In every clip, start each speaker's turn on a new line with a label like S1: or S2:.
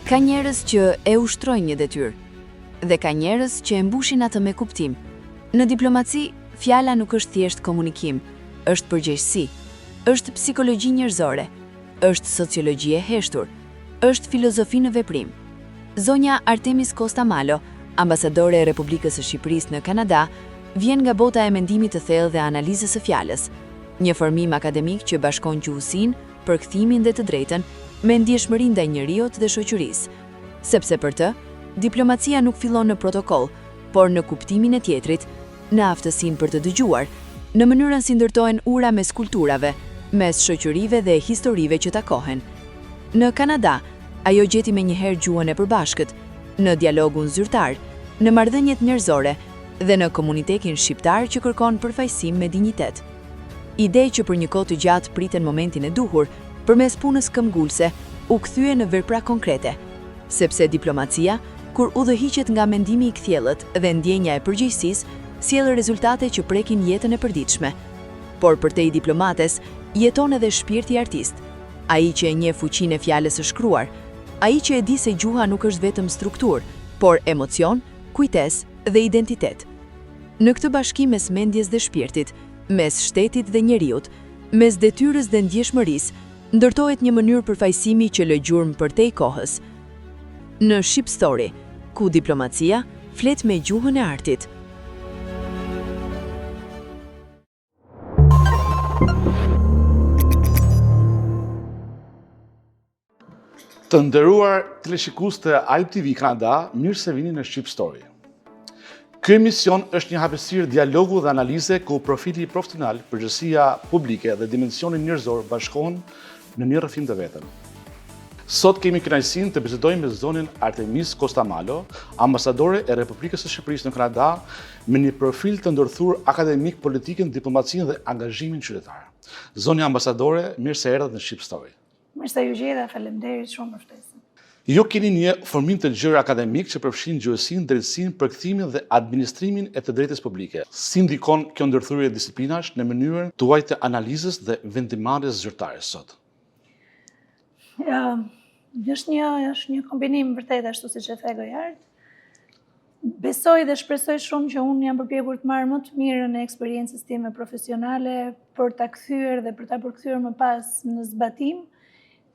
S1: Ka njerëz që e ushtrojnë një detyrë dhe ka njerëz që e mbushin atë me kuptim. Në diplomaci, fjala nuk është thjesht komunikim, është përgjegjësi, është psikologji njerëzore, është sociologji e heshtur, është filozofi në veprim. Zonja Artemis Costa Malo, ambasadore e Republikës së Shqipërisë në Kanada, vjen nga bota e mendimit të thellë dhe analizës së fjalës, një formim akademik që bashkon gjuhësinë, përkthimin dhe të drejtën me ndjeshmërinë ndaj njeriut dhe shoqërisë. Sepse për të, diplomacia nuk fillon në protokoll, por në kuptimin e tjetrit, në aftësinë për të dëgjuar, në mënyrën si ndërtohen ura mes kulturave, mes shoqërive dhe historive që takohen. Në Kanada, ajo gjeti menjëherë gjuhën e përbashkët, në dialogun zyrtar, në marrëdhëniet njerëzore dhe në komunitetin shqiptar që kërkon përfaqësim me dinjitet. Ide që për një kohë të gjatë priten momentin e duhur, përmes punës këmbgulse, u kthye në vepra konkrete, sepse diplomacia, kur udhëhiqet nga mendimi i kthjellët dhe ndjenja e përgjegjësisë, sjell rezultate që prekin jetën e përditshme. Por përtej diplomates, jeton edhe shpirti artist, ai që e njeh fuqinë e fjalës së shkruar, ai që e di se gjuha nuk është vetëm strukturë, por emocion, kujtesë dhe identitet. Në këtë bashkim mes mendjes dhe shpirtit, mes shtetit dhe njeriut, mes detyrës dhe ndjeshmërisë, ndërtohet një mënyrë përfaqësimi që lë gjurmë përtej kohës. Në Shqip Story, ku diplomacia flet me gjuhën e artit.
S2: Të nderuar teleshikues të AIB TV Kanada, mirë se vini në Shqip Story. Ky emision është një hapësirë dialogu dhe analize ku profili profesional, përgjegjësia publike dhe dimensioni njerëzor bashkohen në një rrëfim të vetëm. Sot kemi kënaqësinë të bisedojmë me zonjën Artemis Costa Malo, ambasadore e Republikës së Shqipërisë në Kanada, me një profil të ndërthur akademik, politikën, diplomacinë dhe angazhimin qytetar. Zonja ambasadore, mirë se erdhët në Shqip Story.
S3: Mirë se ju gjeta, faleminderit shumë për ftesën.
S2: Jo keni një formim të gjerë akademik që përfshin gjuhësinë, drejtësinë, përkthimin dhe administrimin e të drejtës publike. Si ndikon kjo ndërthurje disiplinash në mënyrën tuaj të analizës dhe vendimarrjes zyrtare sot?
S3: Është një kombinim vërtet ashtu siç e the Gojard. Besoj dhe shpresoj shumë që unë jam përpjekur të marr më të mirën e eksperiencës time profesionale për ta kthyer dhe për ta përkthyer më pas në zbatim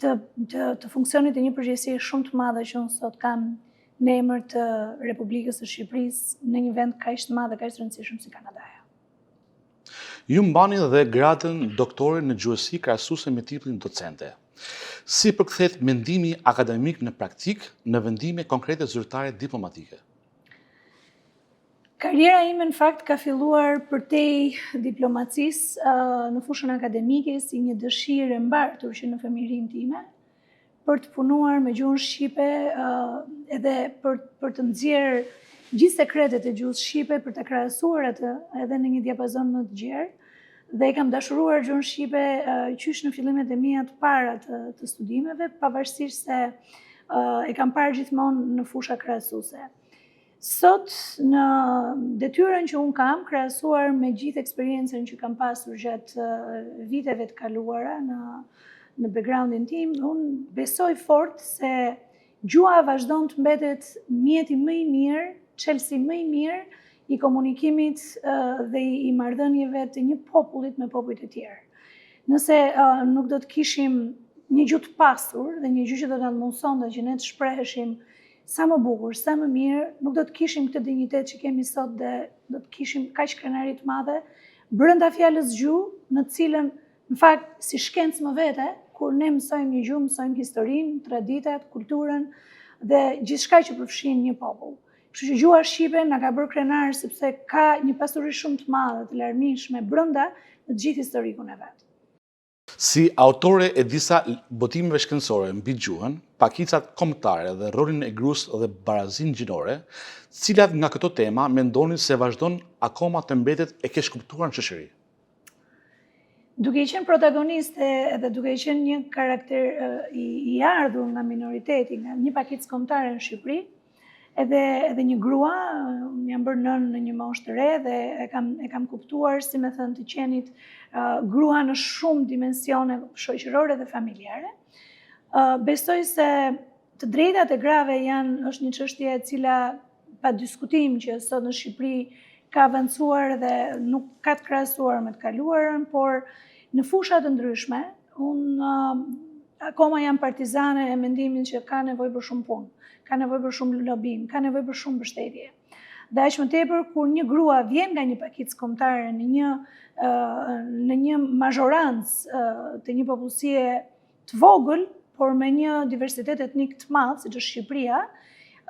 S3: të funksionit e një përgjegjësie shumë të madhe që unë sot kam në emër të Republikës së Shqipërisë në një vend kaq të madh dhe kaq të rëndësishëm si Kanadaja.
S2: Ju mbani dhe gradën doktore në gjuhësi krahasuese me titullin docente. Si përkthehet mendimi akademik në praktik në vendime konkrete zyrtare diplomatike?
S3: Karriera ime në fakt ka filluar përtej diplomacisë në fushën akademike si një dëshirë e mbartur që në fëmijërinë time për të punuar me gjuhën shqipe edhe për të nxjerrë gjithë sekretet e gjuhës shqipe për të krahasuar atë edhe në një diapazon më të gjerë dhe e kam dashuruar gjuhën shqipe qysh në fillimet e mia të para të studimeve, pavarësisht se e kam parë gjithmonë në fusha krahasuese. Sot, në detyrën që unë kam, krahasuar me gjithë eksperiencën që kam pasur gjatë viteve të kaluara në backgroundin tim, unë besoj fort se gjuha vazhdon të mbetet mjeti më i mirë, çelësi më i mirë i komunikimit dhe i marrëdhënieve të një popullit me popujt e tjerë. Nëse nuk do të kishim një gjuhë të pasur dhe një gjuhë që do të na mundsonte që ne të shpreheshim sa më bukur, sa më mirë, nuk do të kishim këtë dinjitet që kemi sot dhe do të kishim kaq krenari të madhe brenda fjalës gjuhë, në cilën në fakt si shkencë më vete, kur ne mësojmë një gjuhë, mësojmë historinë, traditat, kulturën dhe gjithçka që përfshin një popull. Kështu që gjuha shqipe na ka bërë krenar sepse ka një pasuri shumë të madhe të larmishme brenda në të gjithë historikun e vet.
S2: Si autore e disa botimeve shkencore mbi gjuhën, pakicat kombëtare dhe rolin e gruas dhe barazinë gjinore, cilat nga këto tema mendoni se vazhdon akoma të mbetet e keq kuptuar në shoqëri?
S3: Duke qenë protagoniste dhe duke qenë një karakter i ardhur nga minoriteti, nga një pakicë kombëtare në Shqipëri, edhe një grua, jam bërë nën në një moshë të re dhe e kam kuptuar, si me thënë të qenit, grua në shumë dimensione shoqërore dhe familjare. Besoj se Të drejtat e grave është një çështje e cila pa diskutim që sot në Shqipëri ka avancuar dhe nuk ka të krahasuar me të kaluarën, por në fusha të ndryshme, unë akoma jam partizane e mendimin që ka nevojë për shumë punë, ka nevojë për shumë lobim, ka nevojë për shumë mbështetje. Dhe aq më tepër kur një grua vjen nga një pakicë kombëtare në një mazhorancë të një popullsie të vogël, por me një diversitet etnik të madh, siç është Shqipëria.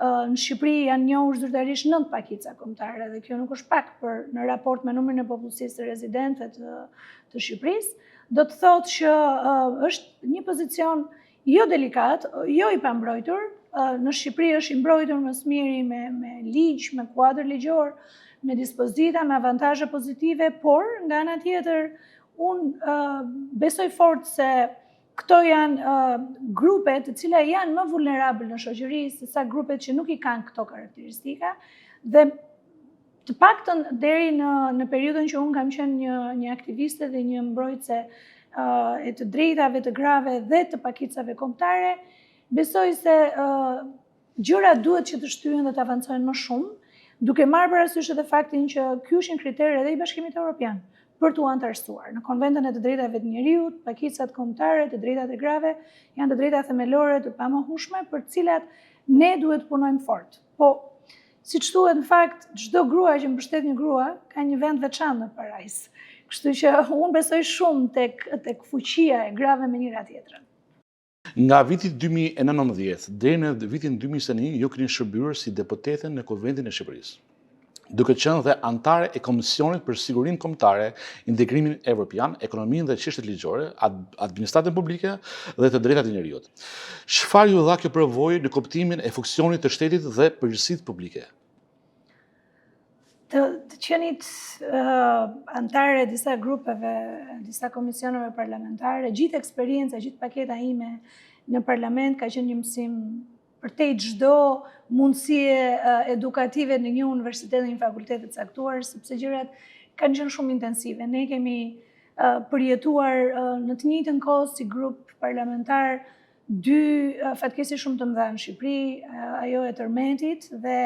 S3: Në Shqipëri janë njohur zyrtarisht 9 pakica kombëtare dhe kjo nuk është pak në raport me numrin e popullsisë të rezidentëve të Shqipërisë. Do të thotë që është një pozicion jo delikat, jo i pambrojtur. Në Shqipëri është i mbrojtur më së miri me ligj, me kuadër ligjor, me dispozita, me avantazhe pozitive, por nga ana tjetër unë besoj fort se këto janë grupet të cilat janë më vulnerabël në shoqëri se sa grupet që nuk i kanë këto karakteristika dhe të paktën deri në periudhën që unë kam qenë një aktiviste dhe një mbrojtëse e të drejtave të grave dhe të pakicave kombëtare, besoj se gjërat duhet që të shtyhen dhe të avancojnë më shumë, duke marrë parasysh edhe faktin që ky është një kriter edhe i Bashkimit Evropian për t'u antarësuar. Në Konventin e të drejtave të njeriut, pakicat kombëtare, të drejtat e grave, janë të drejta themelore të pamohshme për të cilat ne duhet punojmë fort. Po, siç thuhet në fakt, çdo grua që mbështet një grua ka një vend veçantë në parajs. Kështu që unë besoj shumë tek fuqia e grave me njëra tjetrën.
S2: Nga viti 2019 deri në vitin 2021 ju keni shërbyer si deputete në Konventin e Shqipërisë, duke qenë dhe antare e Komisionit për Sigurinë Kombëtare, Integrimin Evropian, Ekonominë dhe Çështjet Ligjore, Administratën Publike dhe të Drejtat e Njerëzit. Çfarë ju dha kjo përvojë në kuptimin e funksionit të shtetit dhe përgjegjësisë publike?
S3: Të qenit antare disa grupeve, disa komisioneve parlamentare, gjithë eksperjenca, gjithë paketa ime në parlament ka qenë një mësim përtej çdo mundësie edukative në një universitet dhe një fakultet të caktuar, sepse gjërat kanë qenë shumë intensive. Ne kemi përjetuar në të njëjtën kohë si grup parlamentar dy fatkeqësi shumë të mëdha në Shqipëri, ajo e tërmetit dhe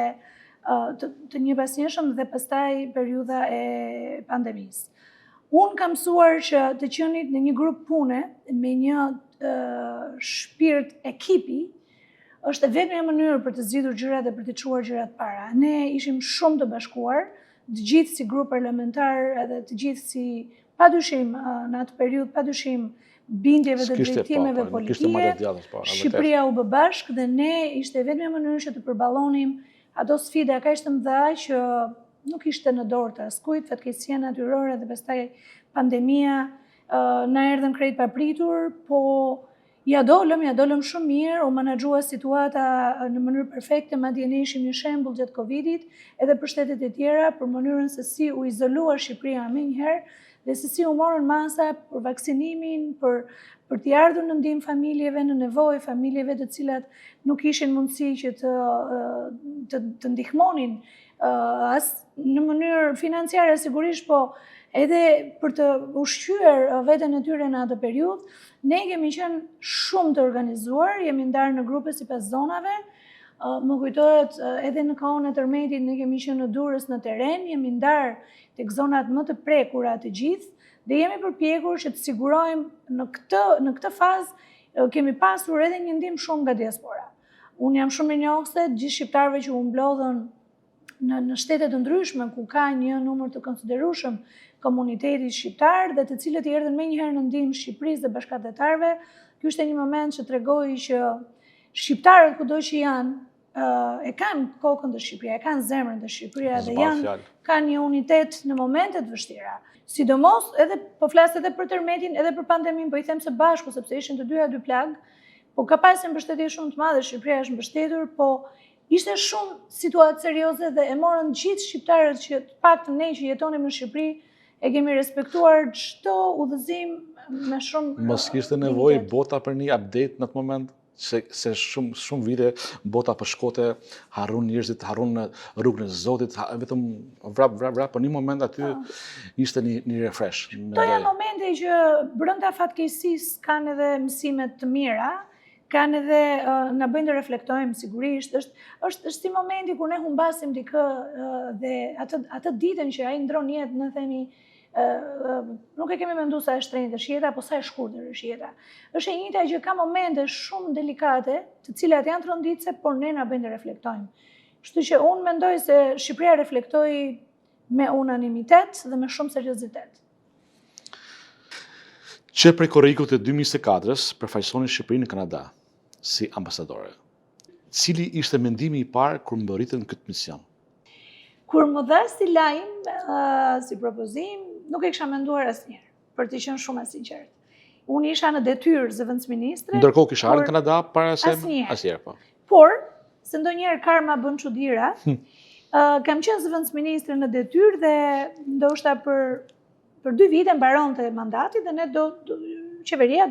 S3: të njëpasnjëshëm dhe pastaj periudha e pandemisë. Unë kam mësuar që të qenit në një grup pune me një shpirt ekipi është e vetmja mënyrë për të zgjidhur gjërat dhe për të çuar gjërat para. Ne ishim shumë të bashkuar, të gjithë si grup parlamentar edhe të gjithë si padyshim në atë periudhë padyshim bindjeve dhe drejtimeve politike. Shqipëria u bë bashkë dhe ne ishte e vetmja mënyrë që të përballonim ato sfida kaq të mëdha që nuk ishte në dorë të askujt, fatkeqësia natyrore dhe pastaj pandemia na erdhën krejt papritur, po ja dolëm shumë mirë, u menaxhua situata në mënyrë perfekte, madje ne ishim një shembull gjatë Covidit, edhe për shtetet e tjera, për mënyrën se si u izolua Shqipëria menjëherë dhe se si u morën masa për vaksinimin, për t'i ardhur në ndihmë familjeve në nevojë, familjeve të cilat nuk ishin mundësi që të ndihmonin as në mënyrë financiare sigurisht, po edhe për të ushqyer veten e tyre në atë periudhë. Ne kemi qenë shumë të organizuar, jemi ndarë në grupe sipas zonave. Më kujtohet edhe në kohën e tërmetit ne kemi qenë në Durrës në terren, jemi ndarë tek zonat më të prekura të gjithë dhe jemi përpjekur që të sigurojmë në këtë fazë kemi pasur edhe një ndihmë shumë nga diaspora. Unë jam shumë e njohëse të gjithë shqiptarëve që u mblodhën në shtete të ndryshme ku ka një numër të konsiderueshëm komuniteti shqiptar dhe të cilët i erdhën menjëherë në ndihmë Shqipërisë dhe bashkëdhetarëve. Ky është një moment që tregoi që shqiptarët kudo që janë e kanë kokën të Shqipërisë, e kanë zemrën të Shqipërisë dhe kanë një unitet në momente të vështira. Sidomos edhe po flas edhe për tërmetin, edhe për pandeminë, po i them së bashku sepse ishin të dyja dy plagë, po ka pasur mbështetje shumë të madhe, Shqipëria është mbështetur, po ishte shumë situatë serioze dhe e morën gjithë shqiptarët që të paktën ne që jetonim në Shqipëri e kemi respektuar çdo udhëzim me shumë.
S2: Mos kishte nevojë bota për një update në atë moment, se shumë vite bota po shkote, harron njerëzit, harron në rrugën e Zotit, vetëm vrap, për një moment aty ishte një refresh.
S3: Këto janë momente që brenda fatkeqësisë kanë edhe mësime të mira, kanë edhe na bëjnë të reflektojmë sigurisht, është si momenti kur ne humbasim dikë dhe atë ditën që ai ndron jetë, ne themi nuk e kemi menduar sa e shtrenjtë është jeta, po sa e shkurtër është jeta. Është e njëjta që ka momente shumë delikate, të cilat janë tronditse, por ne na bëjnë të reflektojmë. Kështu që unë mendoj se Shqipëria reflektoi me unanimitet dhe me shumë seriozitet.
S2: Që prej korrikut të 2024-s përfaqësoni Shqipërinë në Kanada si ambasadore. Cili ishte mendimi i parë kur mbërritën këtë mision?
S3: Kur më dha si lajm, si propozim, nuk e kisha menduar asnjëherë, për të qenë shumë e sinqert. Unë isha në detyrë zëvendësministre.
S2: Ndërkohë kisha ardhur në Kanada para se
S3: asnjëherë,
S2: po.
S3: Por, se ndonjëherë karma bën çuditëra, kam qenë zëvendësministre në detyrë dhe ndoshta për 2 vite mbaronte mandati dhe ne qeveria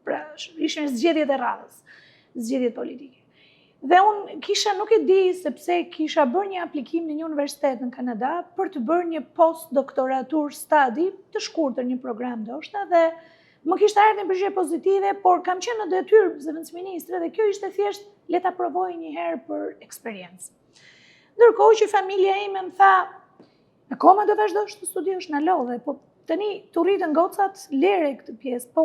S3: pra ishin zgjedhjet e radhës, zgjedhjet politike. Dhe unë nuk e di sepse kisha bërë një aplikim në një universitet në Kanada për të bërë një postdoktoratur stadi të shkurtër, një program ndoshta, dhe më kishte ardhur një përgjigje pozitive, por kam qenë në detyrë zëvendësministre dhe kjo ishte thjesht le ta provoj një herë për eksperiencë. Ndërkohë që familja ime më tha, akoma do vazhdosh të studiosh në lodhe, po tani të rritën gocat lere këtë pjesë, po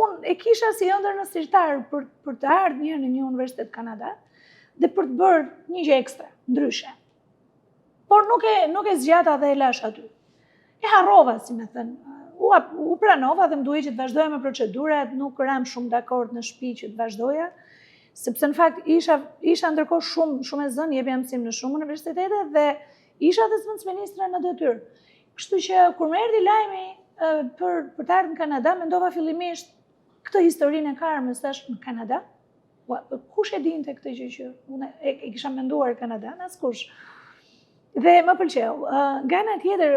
S3: unë e kisha si ëndër në sirtar për të ardhur një në një universitet Kanada dhe për të bërë një gjë ekstra, ndryshe. Por nuk e zgjata dhe e lash aty. E harrova, si me thënë. U pranova dhe më duhej që të vazhdoja me procedurat, nuk ram shumë dakord në shtëpi që të vazhdoja, sepse në fakt isha ndërkohë shumë e zënë, jepja mësim në shumë universitete dhe isha dhe zëvendësministre në detyrë. Kështu që kur më erdhi lajmi për të ardhur në Kanada, mendova fillimisht këtë historinë e karmës, thash në Kanada. Kush e dinte këtë gjë që unë e kisha menduar Kanada, askush. Dhe më pëlqeu. Nga ana tjetër,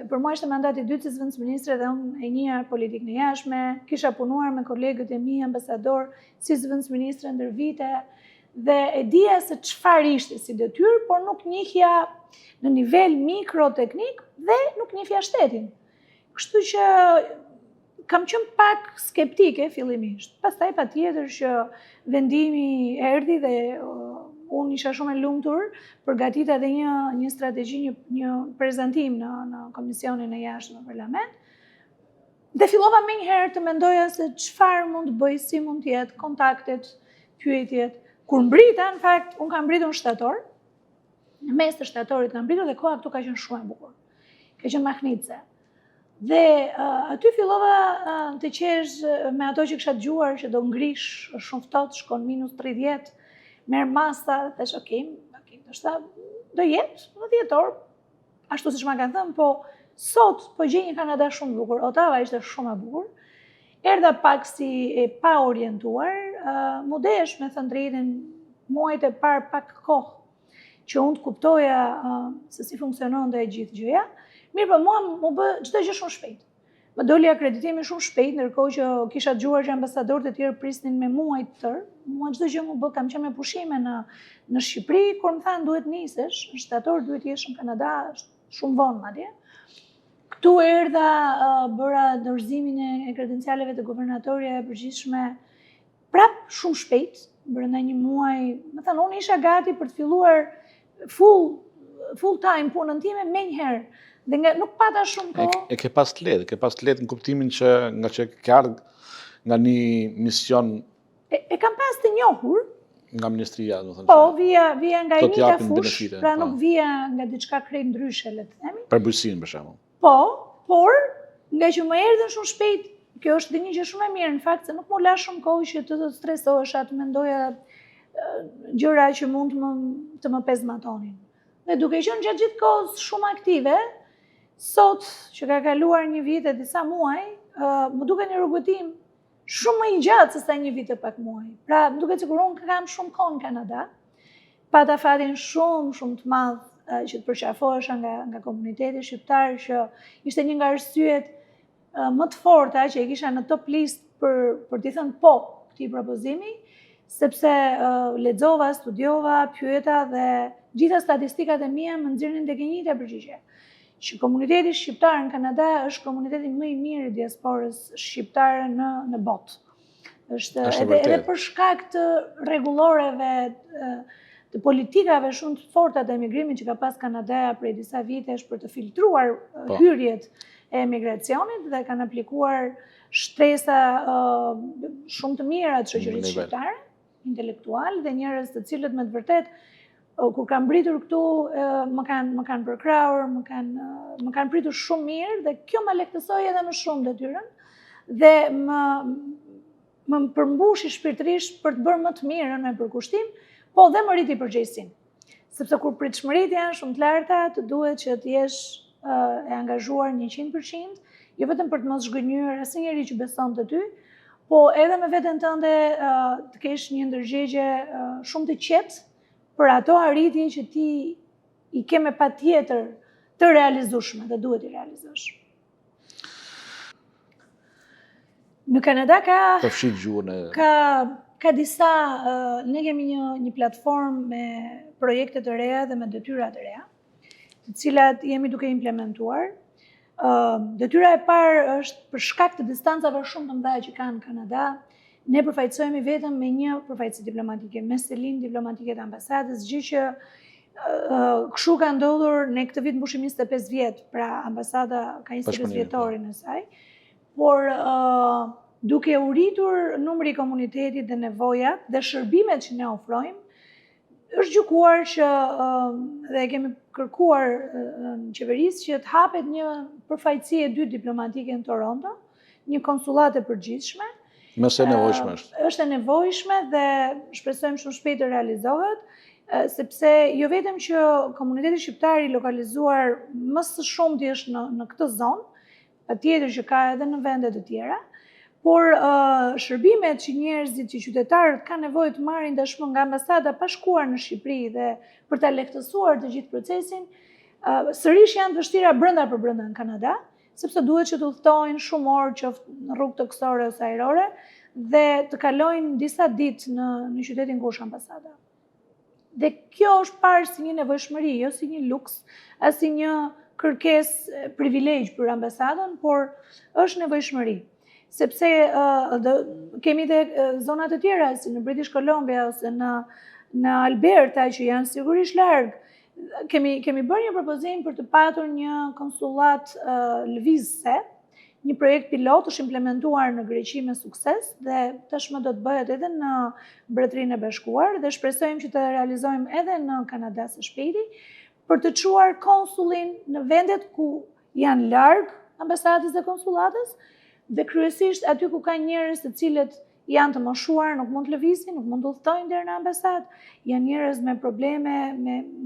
S3: për mua ishte mandati i dytë si zëvendësministre dhe unë e njeh politikën e jashtme, kisha punuar me kolegët e mi ambasador si zëvendësministre ndër vite dhe e dija se çfarë ishte si detyrë, por nuk njihja në nivel mikroteknik dhe nuk njihja shtetin. Kështu që kam qenë pak skeptike fillimisht. Pastaj patjetër që vendimi erdhi dhe unë isha shumë e lumtur, përgatita dhe një strategji, një prezantim në Komisionin e Jashtëm në Parlament. Dhe fillova menjëherë të mendoja se çfarë mund të bëj, si mund të jetë, kontaktet, pyetjet. Kur mbrita, në fakt, unë kam mbritur në shtator, në mes të shtatorit kam mbritur dhe koha këtu ka qenë shumë e bukur. Ka qenë Mahnice. Dhe aty fillova të qesh me ato që kisha dëgjuar që do ngrish, është shumë ftohtë, shkon -30, merr masa, thash do jetë në 10 orë, ashtu siç më kanë thënë, po sot po gjej një Kanada shumë bukur, Ottawa ishte shumë e bukur. Erdha pak si e pa orientuar, mu desh me thënë drejtën, muajt e parë pak kohë që unë të kuptoja se si funksionon dhe e gjithë gjëja. Mirë, po mua më bë çdo gjë shumë shpejt. Më doli akreditimi shumë shpejt, ndërkohë që kisha dëgjuar që ambasadorët e tjerë prisnin me muaj të tërë. Mua çdo gjë më bë, kam qenë me pushime në Shqipëri, kur më thanë duhet nisesh, në shtator duhet jesh në Kanada, është shumë vonë madje. Këtu erdha, bëra dorëzimin e kredencialeve të guvernatorja e përgjithshme, prap shumë shpejt, brenda një muaj. Më thënë, unë isha gati për të filluar full time punën time menjëherë. Dhe nuk pata shumë kohë.
S2: E ke pas të lehtë në kuptimin që nga që ke ardhur nga një mision.
S3: E kam pas të njohur.
S2: Nga ministria, do të thënë.
S3: Po, vija nga një ta fush, pra nuk vija nga diçka krejt ndryshe, le të themi.
S2: Për bujqësinë, për shembull.
S3: Po, por nga që më erdhën shumë shpejt, kjo është dhe një gjë shumë e mirë, në fakt se nuk më la shumë kohë që të stresohesha, të mendoja gjëra që mund të më pezmatonin. Dhe duke qenë gjatë gjithë kohës shumë aktive, sot që ka kaluar një vit e disa muaj, më duket një rrugëtim shumë më i gjatë se sa një vit e pak muaj. Pra, më duket sikur unë kam shumë kohë në Kanada, pata fatin shumë të madh që të përqafohesha nga komuniteti shqiptar, që ishte një nga arsyet më të forta që e kisha në top list për t'i thënë po këtij propozimi, sepse lexova, studiova, pyeta dhe gjitha statistikat e mia më nxirrnin tek e njëjta përgjigje. Që komuniteti shqiptar në Kanada është komuniteti më i mirë i diasporës shqiptare në botë. Është edhe për shkak të rregulloreve të politikave shumë të forta të emigrimit që ka pas Kanada prej disa vitesh për të filtruar hyrjet e emigracionit dhe kanë aplikuar shtresa shumë të mira të shoqërisë shqiptare, intelektual dhe njerëz të cilët me të vërtet kur kanë mbritur këtu më kanë përkrahur, më kanë pritur shumë mirë dhe kjo më lehtësoi edhe më shumë detyrën dhe më përmbushi shpirtërisht për të bërë më të mirën me përkushtim, po dhe më rriti përgjegjësinë. Sepse kur pritshmëritë janë shumë të larta, të duhet që të jesh e angazhuar 100%, jo vetëm për të mos zhgënjur asnjëri që beson te ty, po edhe me veten tënde të kesh një ndërgjegje shumë të qetë për ato arritje që ti i ke me patjetër të realizueshme dhe duhet i realizosh. Në Kanada ka disa, ne kemi një platformë me projekte të reja dhe me detyra të reja, të cilat jemi duke implementuar. Detyra e parë është për shkak të distancave shumë të mëdha që kanë në Kanada, ne përfaqësohemi vetëm me një përfaqësi diplomatike, me selinë diplomatike të ambasadës, gjë që kështu ka ndodhur, ne këtë vit mbushim 25 vjet, pra ambasada ka 25 vjetorin e saj, por duke u rritur numri i komunitetit dhe nevojat dhe shërbimet që ne ofrojmë, është gjykuar që dhe kemi kërkuar në qeverisë që të hapet një përfaqësi e dytë diplomatike në Toronto, një konsullat e përgjithshme.
S2: Mëse nevojshme është.
S3: Është e nevojshme dhe shpresojmë shumë shpejt të realizohet, sepse jo vetëm që komuniteti shqiptar i lokalizuar më së shumti është në këtë zonë, patjetër që ka edhe në vende të tjera, por shërbimet që njerëzit, që qytetarët kanë nevojë të marrin dashmë nga ambasada pa shkuar në Shqipëri dhe për ta lehtësuar të gjithë procesin, sërish janë të vështira brenda për brenda në Kanada, sepse duhet që të udhtojnë shumë orë qoftë në rrugë toksore ose ajrore dhe të kalojnë disa ditë në qytetin ku është ambasada. Dhe kjo është parë si një nevojshmëri, jo si një luks, as si një kërkesë privilegj për ambasadën, por është nevojshmëri. Sepse kemi dhe zonat të tjera, si në British Columbia ose në Alberta, që janë sigurisht larg. Kemi bërë një propozim për të patur një konsullat lëvizse, një projekt pilot është implementuar në Greqi me sukses dhe tashmë do të bëhet edhe në Mbretërinë e Bashkuar dhe shpresojmë që të realizojmë edhe në Kanada së shpejti për të çuar konsullin në vendet ku janë larg ambasadës dhe konsullatës dhe kryesisht aty ku ka njerëz të cilët janë të moshuar, nuk mund të lëvizin, nuk mund të udhtojnë deri në ambasadë, janë njerëz me probleme,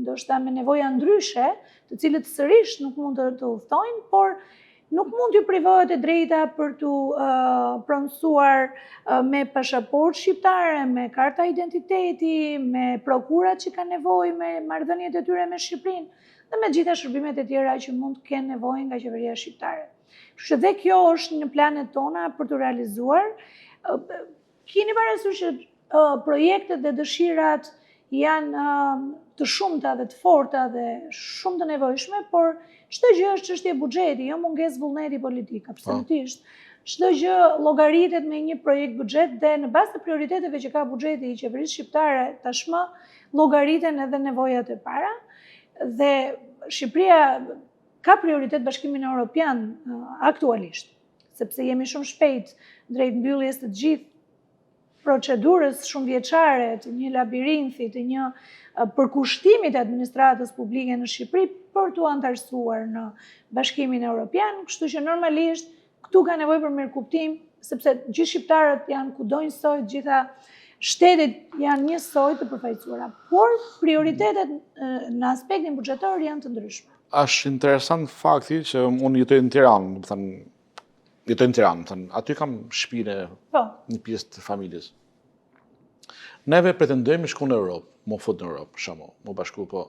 S3: ndoshta me nevoja ndryshe, të cilët sërish nuk mund të udhtojnë, por nuk mund t'ju privohet e drejta për t'u pronësuar me pasaportë shqiptare, me karta identiteti, me prokurat që kanë nevojë me marrëdhëniet e tyre me Shqipërinë dhe me gjitha shërbimet e tjera që mund të kenë nevojë nga qeveria shqiptare. Kështu që dhe kjo është në planet tona për të realizuar. Keni parasysh që projektet dhe dëshirat janë të shumta dhe të forta dhe shumë të nevojshme, por çdo gjë është çështje buxheti, jo mungesë vullneti politik, absolutisht. Çdo gjë llogaritet me një projekt buxhet dhe në bazë të prioriteteve që ka buxheti i qeverisë shqiptare tashmë llogariten edhe nevojat e para dhe Shqipëria ka prioritet Bashkimin Evropian aktualisht, sepse jemi shumë shpejt drejt mbylljes të gjithë procedurës shumë vjeçare, të një labirinthi, të një përkushtimit të administratës publike në Shqipëri për t'u antarësuar në Bashkimin Evropian, kështu që normalisht këtu ka nevojë për mirëkuptim, sepse gjithë shqiptarët janë kudo njësoj, gjitha shtetet janë njësoj të përfaqësuara, por prioritetet në aspektin buxhetor janë të ndryshme.
S2: Është interesant fakti që unë jetoj në Tiranë, jetoj në Tiranë, aty kam shtëpinë një pjesë të familjes. Neve pretendojmë shku në Europë, më fut në Europë, shamo, më bashku, po.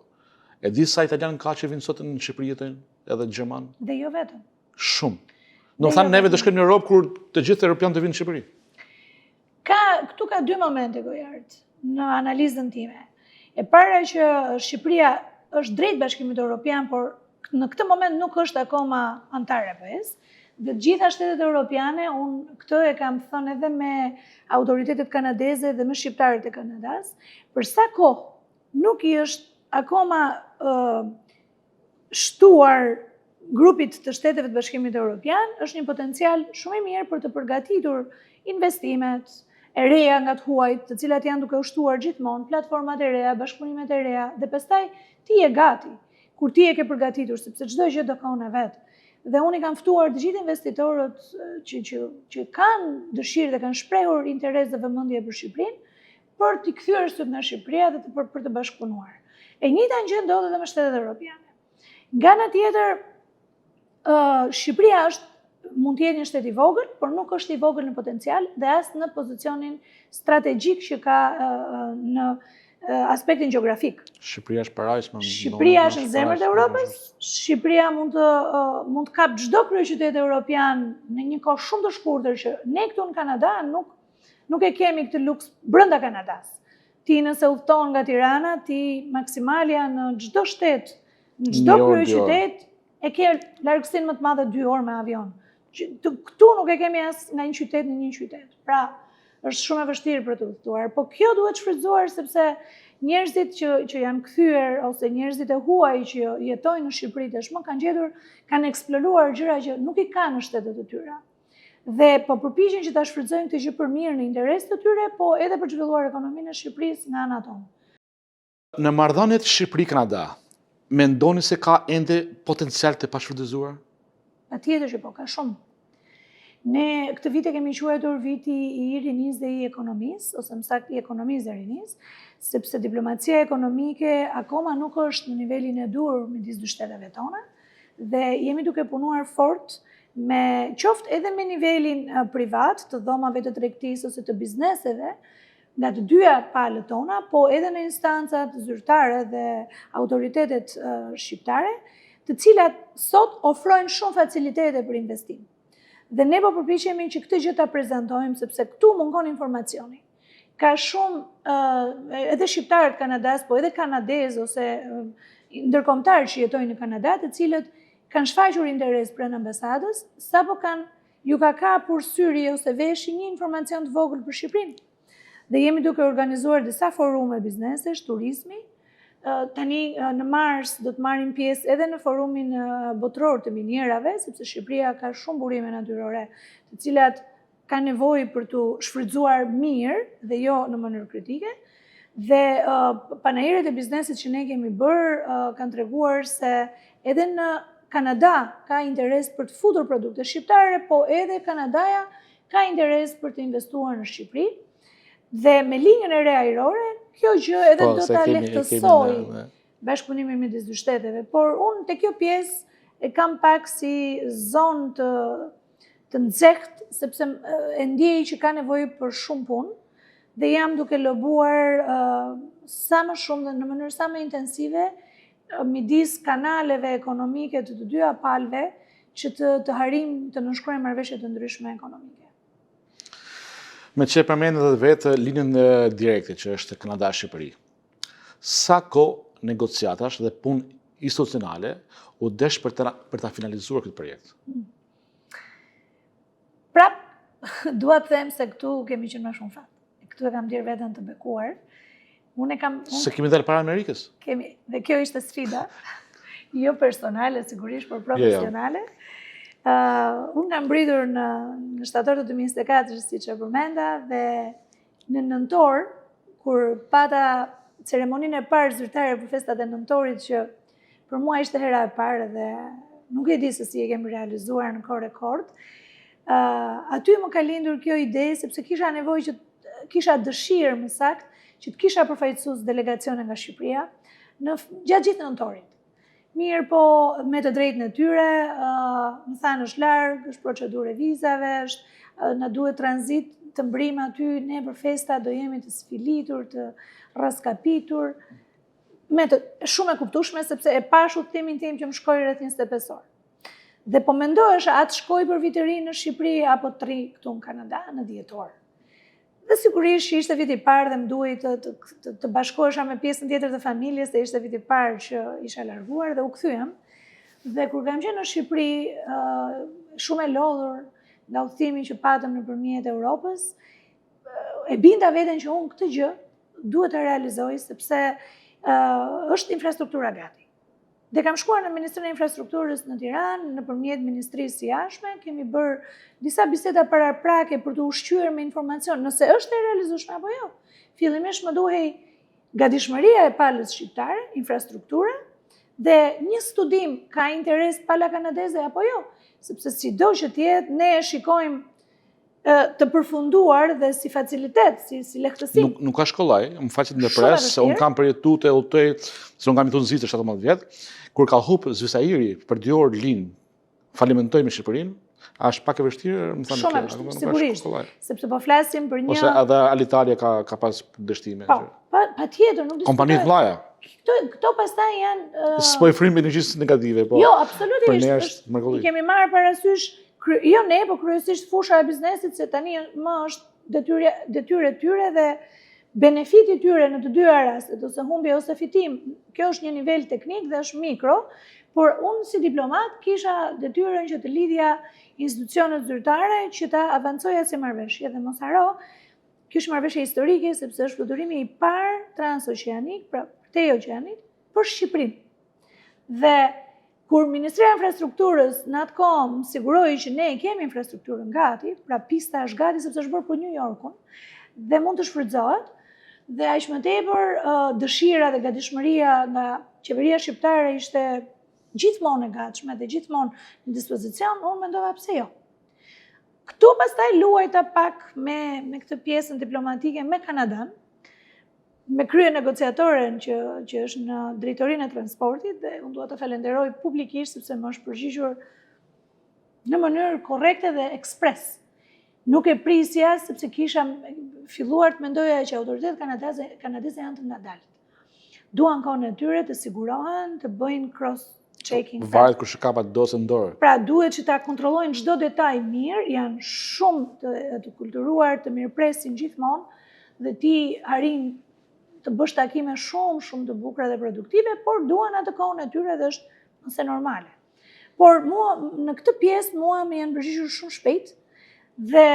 S2: E di sa italian ka që vinë sot në Shqipëri jetojnë, edhe Gjerman? Dhe
S3: jo vetëm.
S2: Shumë. Do thanë neve do shkojmë në Europë kur të gjithë europian të vinë në Shqipëri.
S3: Këtu ka dy momente gojart në analizën time. E para që Shqipëria është drejt Bashkimit Evropian, por në këtë moment nuk është akoma antar e BE-s. Dhe të gjitha shtetet europiane, unë këtë e kam thënë edhe me autoritetet kanadeze dhe me shqiptarët e Kanadas, për sa kohë nuk i është akoma shtuar grupit të shteteve të Bashkimit Evropian, është një potencial shumë i mirë për të përgatitur investimet e reja nga të huajt, të cilat janë duke u shtuar gjithmonë, platformat e reja, bashkëpunimet e reja, dhe pastaj ti je gati, kur ti e ke përgatitur, sepse çdo gjë do kohën e vet. Dhe unë i kam ftuar të gjithë investitorët që kanë dëshirë dhe kanë shprehur interes dhe vëmendje për Shqipërinë, për t'i kthyer sot në Shqipëri dhe për të bashkëpunuar. E njëjta gjë ndodhet edhe me shtetet europiane. Nga ana tjetër, Shqipëria mund të jetë një shtet i vogël, por nuk është i vogël në potencial dhe as në pozicionin strategjik që ka në aspektin gjeografik.
S2: Shqipëria është parajsë.
S3: Shqipëria është në zemër të Europës. Shqipëria mund të kap çdo kryeqytet evropian në një kohë shumë të shkurtër që ne këtu në Kanada nuk e kemi këtë luks brenda Kanadas. Ti nëse udhton nga Tirana, ti maksimalja në çdo shtet, në çdo kryeqytet e ke largësinë më të madhe 2 orë me avion. Këtu nuk e kemi as nga një qytet në një qytet. Pra, është shumë e vështirë për të udhëtuar, po kjo duhet shfrytzuar sepse njerëzit që janë kthyer ose njerëzit e huaj që jetojnë në Shqipëri tashmë kanë eksploruar gjëra që nuk i kanë në shtetet e tyre. Dhe po përpiqen që ta shfrytëzojnë këtë gjë për mirë në interes të tyre, po edhe për të zhvilluar ekonominë e Shqipërisë nga ana tonë.
S2: Në marrëdhëniet Shqipëri-Kanada, mendoni se ka ende potencial të pashfrytëzuar?
S3: Patjetër që po, ka shumë. Ne këtë vit e kemi quajtur viti i rinisë dhe i ekonomisë, ose më saktë i ekonomisë dhe rinisë, sepse diplomacia ekonomike akoma nuk është në nivelin e dur midis dy shteteve tona, dhe jemi duke punuar fort me qoftë edhe me nivelin privat të dhomave të tregtisë ose të bizneseve, nga të dyja palët tona, po edhe në instancat zyrtare dhe autoritetet shqiptare, të cilat sot ofrojnë shumë facilitete për investim. Dhe ne po përpiqemi që këtë gjë ta prezantojmë, sepse këtu mungon informacioni. Ka shumë edhe shqiptarët Kanadas, po edhe kanadez ose ndërkombëtar që jetojnë në Kanada, të cilët kanë shfaqur interes pranë ambasadës, sapo ju ka kapur syri ose veshi një informacion të vogël për Shqipërinë. Dhe jemi duke organizuar disa forume biznesesh, turizmi. Tani në mars do të marrim pjesë edhe në forumin botëror të minjerave, sepse Shqipëria ka shumë burime natyrore, të cilat ka nevojë për të shfrytzuar mirë dhe jo në mënyrë kritike. Dhe panairet e biznesit që ne kemi bërë kanë treguar se edhe në Kanada ka interes për të futur produkte shqiptare, po edhe Kanadaja ka interes për të investuar në Shqipëri. Dhe me linjën e re ajrore, kjo gjë edhe do ta lehtësoj bashkëpunimin midis dy shteteve, por unë te kjo pjesë e kam pak si zonë të nxehtë, sepse e ndjej që ka nevojë për shumë punë dhe jam duke lobuar sa më shumë dhe në mënyrë sa më intensive midis kanaleve ekonomike të të dyja palëve që të harim të nënshkruajmë marrëveshje të ndryshme ekonomike.
S2: Me që përmendet edhe vetë linjën direkte që është Kanada-Shqipëri, sa kohë negociatash dhe punë institucionale u desh për ta finalizuar këtë projekt?
S3: Prap, dua të them se këtu kemi qenë më shumë fat. Këtu e kam dirë veten të bekuar.
S2: Se kemi dalë para Amerikës?
S3: Kemi, dhe kjo ishte sfida, jo personale, sigurisht, por profesionale. Unë kam mbritur në shtator të 2024, si që përmenda, dhe në nëntor, kur pata ceremoninë e parë zyrtare për festat e nëntorit, që për mua ishte hera e parë dhe nuk e di se si e kemi realizuar në kohë rekord, aty më ka lindur kjo ide, sepse kisha nevojë që kisha dëshirë më saktë, që të kisha përfaqësues delegacione nga Shqipëria gjatë gjithë nëntorit. Mirë, po me të drejtën e tyre, më thanë është largë, është procedurë e vizave, na duhet tranzit të mbrim aty, ne për festa do jemi të sfilitur, të raskapitur, shumë e kuptueshme, sepse e pash udhëtimin tim që më shkoi rreth 25 orë. Dhe po mendohesh, atë shkoj për vit të ri në Shqipëri apo 3 këtu në Kanada në dhjetor. Dhe sigurisht që ishte viti i parë dhe më duhej të bashkohesha me pjesën tjetër të familjes, dhe ishte viti i parë që isha larguar dhe u kthyem. Dhe kur kam qenë në Shqipëri, shumë e lodhur nga udhëtimi që patëm nëpërmjet Europës, e binda veten që unë këtë gjë duhet të realizoj sepse është infrastruktura gati. Dhe kam shkuar në Ministrinë e Infrastrukturës në Tiranë, nëpërmjet Ministrisë së Jashtme, kemi bërë disa biseda paraprake për të ushqyer me informacion, nëse është e realizueshme apo jo. Fillimisht më duhej gatishmëria e palës shqiptare, infrastruktura, dhe një studim ka interes pala kanadeze apo jo, sepse sido që tjetë ne e shikojmë të përfunduar dhe si facilitet, si lehtësim.
S2: Nuk ka shkollaj, më faqet në pres, se unë kam përjetu të udhëtoj, se unë kam jetu në Zvicër 17 vjetë, kur ka hup Zvisairi për 2 orë linë, falimentoj me Shqipërinë, është pak e vështirë, më thanë
S3: shumë e vështirë, sigurisht, sepse po flasim për një...
S2: Ose edhe Alitalia ka pas dështime.
S3: Pa tjetër, nuk diskutohet.
S2: Kompani të mëdha.
S3: Këto pastaj janë...
S2: S'po e frim energjisë negative, po...
S3: Jo, absolutisht.
S2: Për ne është mrekulli.
S3: I kemi marrë parasysh, jo ne, po kryesisht fusha e biznesit, se tani më është detyre tyre dhe benefiti tyre në të dyja rastet, ose humbje ose fitim. Kjo është një nivel teknik dhe është mikro, por unë si diplomat kisha detyrën që të lidhja institucionet zyrtare që ta avancoja si marrëveshje. Dhe mos haro, kjo është marrëveshje historike, sepse është fluturimi i parë transoceanik, pra teoceanik, për Shqipërinë. Dhe kur Ministria e Infrastrukturës në atë kohë siguroi që ne kemi infrastrukturën gati, pra pista është gati sepse është bërë për New Yorkun, dhe mund të shfrytëzohet, dhe aq më tepër dëshira dhe gatishmëria nga qeveria shqiptare ishte gjithmonë e gatshme dhe gjithmonë në dispozicion, unë mendova pse jo. Këtu pastaj luajta pak me këtë pjesën diplomatike me Kanadan, me krye negociatoren që është në drejtorinë e transportit, dhe unë dua të falenderoj publikisht sepse më është përgjigjur në mënyrë korrekte dhe ekspres. Nuk e prisja sepse kisha filluar të mendoja që autoritetet kanadeze janë të ngadaltë. Duan kohën e tyre të sigurohen, të bëjnë cross-checking.
S2: Varet kur shkapat dosën dorë.
S3: Pra duhet që ta kontrollojnë çdo detaj mirë, janë shumë të kulturuar, të mirëpresin gjithmonë dhe ti arrin të bësh takime shumë të bukura dhe produktive, por duan atë kohën e tyre dhe është nëse normale. Por mua, në këtë pjesë, mua më janë përgjigjur shumë shpejt, dhe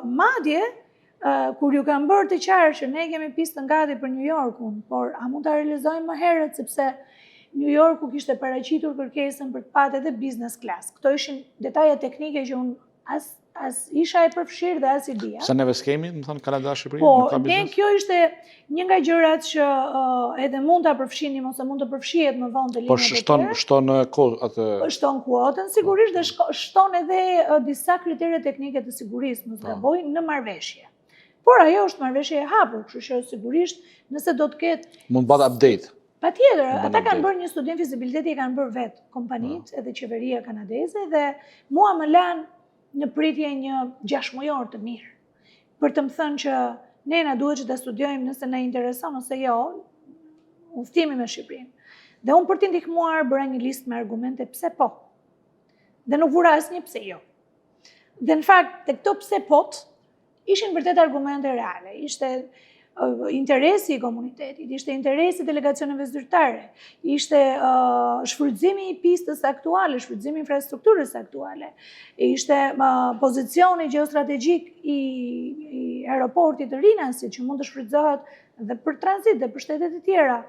S3: madje, kur ju kam bërë të qartë që ne kemi pistën gati për New Yorkun, por a mund ta realizojmë më herët, sepse New Yorku kishte paraqitur kërkesën për të patë edhe business class. Këto ishin detaje teknike që unë as isha e përfshirë dhe as i dija.
S2: Sa neve s'kemi, më thonë Kanada, Shqipëri,
S3: po,
S2: nuk ka biznes?
S3: Ne kjo ishte një nga gjërat që edhe mund ta përfshinim ose mund të përfshihet më vonë të linjat e tjera.
S2: Po shton atë...
S3: Shton kuotën, sigurisht, dhe shton edhe disa kritere teknike të sigurisë, mos gaboj, në marrëveshje. Por ajo është marrëveshje e hapur, kështu që sigurisht nëse do të ketë... Mund
S2: të bëhet update.
S3: Patjetër, ata kanë bërë një studim fizibiliteti, kanë bërë vetë kompanitë edhe qeveria kanadeze, dhe mua më lanë në pritje një 6 mujor të mirë. Për të më thënë që nena duhet që të studiojmë nëse na intereson ose jo, udhëtimi me Shqipërinë. Dhe unë për t'i ndihmuar bëra një listë me argumente pse po. Dhe nuk vura asnjë pse jo. Dhe në fakt, te këto pse pot, ishin vërtet argumente reale. Ishte interesi i komunitetit, ishte interesi i delegacioneve zyrtare, ishte shfrytëzimi i pistës aktuale, shfrytëzimi i infrastrukturës aktuale, ishte pozicioni gjeostrategjik i aeroportit të Rinasit që mund të shfrytëzohet dhe për tranzit dhe për shtetet e tjera.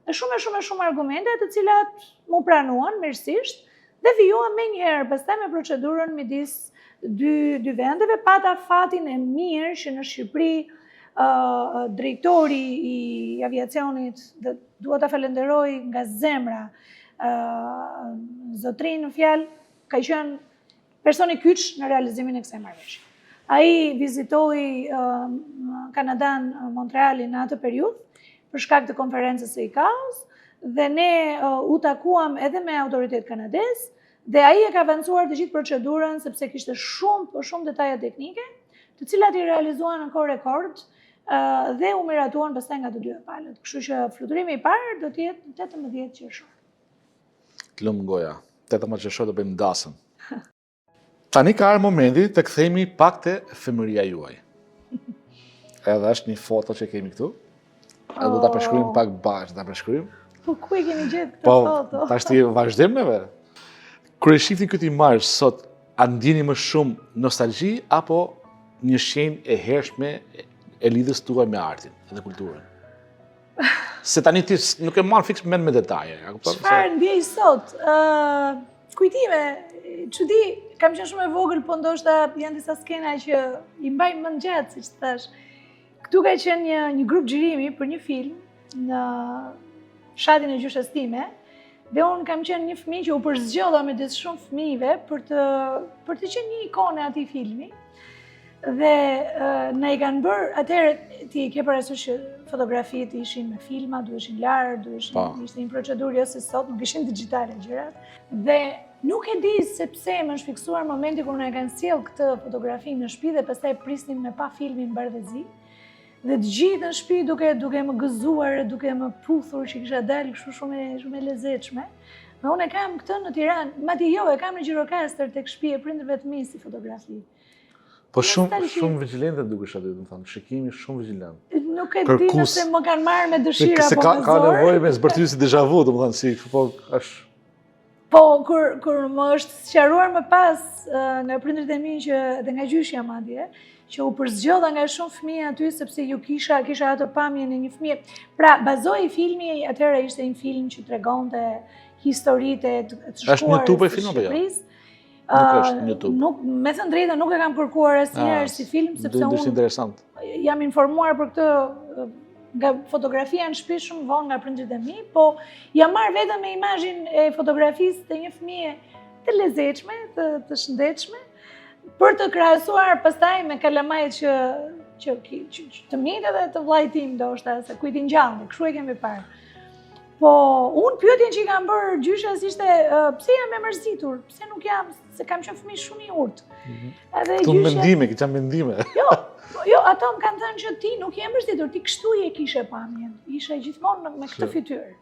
S3: E shumë argumente të cilat mu pranuan mirësisht dhe vijuan me njëherë, pastaj me procedurën midis dy vendeve, pata fatin e mirë që në Shqipëri drejtori i aviacionit, dhe dua ta falenderoj nga zemra zotrin në fjalë, ka qenë personi kyç në realizimin e kësaj marrëveshje. Ai vizitoi Kanadan, Montrealin në atë periudhë për shkak të konferencës së ICAO-s, dhe ne u takuam edhe me autoritet kanadez, dhe ai e ka avancuar të gjithë procedurën sepse kishte shumë detaje teknike, të cilat i realizuan në kohë rekord, dhe u miratuan pastaj nga të dyja palët. Kështu që fluturimi i parë do të jetë 18 qershor.
S2: Të lumë goja, 18 qershor do bëjmë dasën. Tani ka ardhur momenti të kthehemi pak te femëria juaj. Edhe është një foto që kemi këtu. Edhe do ta përshkruajmë pak bashkë, ta përshkruajmë.
S3: Po ku e keni gjetë këtë foto?
S2: Po, tash ti vazhdim neve. Kur e shifni këtë imazh sot, a ndjeni më shumë nostalgji apo një shenjë e hershme e lidhjes tuaj me artin dhe kulturën? Se tani ti nuk e marr fiks me detaje.
S3: Çfarë ndjej sot? Kujtime, çudi, kam qenë shumë e vogël, po ndoshta janë disa skena që i mbaj mend gjatë, siç thash. Këtu ka qenë një grup xhirimi për një film në fshatin e gjyshës time, dhe unë kam qenë një fëmijë që u përzgjolla midis shumë fëmijëve për të qenë një ikone atij filmi. Dhe na i kanë bërë, atëherë ti ke parasysh që fotografitë ishin me filma, duheshin larë, ishte një procedurë jo si sot, nuk ishin digjitale gjërat. Dhe nuk e di se pse më është fiksuar momenti kur na kanë sjell këtë fotografi në shtëpi dhe pastaj prisnim me pa filmin bardhëzi. Dhe të gjithë në shtëpi duke më gëzuar, duke më puthur që kisha dalë kështu shumë e lezetshme. Dhe unë e kam këtë në Tiranë, madje jo, e kam në Gjirokastër tek shtëpia e prindërve të mi si fotografi.
S2: Po shumë vigjilente dukesh aty, do të thonë, shikimi shumë vigjilent.
S3: Nuk e di nëse më kanë marrë me dëshira apo me zor.
S2: Ka nevojë me zbërthyer si déjà vu, domethënë si po është.
S3: Po kur më është sqaruar më pas nga prindërit e mi që edhe nga gjyshja madje, që u përzgjodha nga shumë fëmijë aty sepse ju kisha ato pamjen e një fëmie. Pra, bazoi filmi, atëherë ishte një film që tregonte historitë të shkuar.
S2: Është në YouTube film apo jo? Nuk është në YouTube.
S3: Me thënë drejtën, nuk e kam kërkuar asnjëherë si film, sepse unë
S2: interesant.
S3: Jam informuar për këtë nga fotografia në shtëpi shumë vonë nga prindërit e mi, po jam marrë vetëm me imazhin e fotografisë të një fëmie të lezetshme, të shëndetshme, për të krahasuar pastaj me kalamajt që të mitë edhe të vllait tim ndoshta, se kujt i ngjallë, kështu e kemi parë. Po, unë pyetjen që i kam bërë gjyshës ishte, pse jam e mërzitur, pse nuk jam, se kam qenë fëmijë shumë i urtë.
S2: Këtu mendime, këta mendime.
S3: Jo, ato më kanë thënë që ti nuk je mërzitur, ti kështu je kishe pamjen, ishe gjithmonë me këtë fytyrë.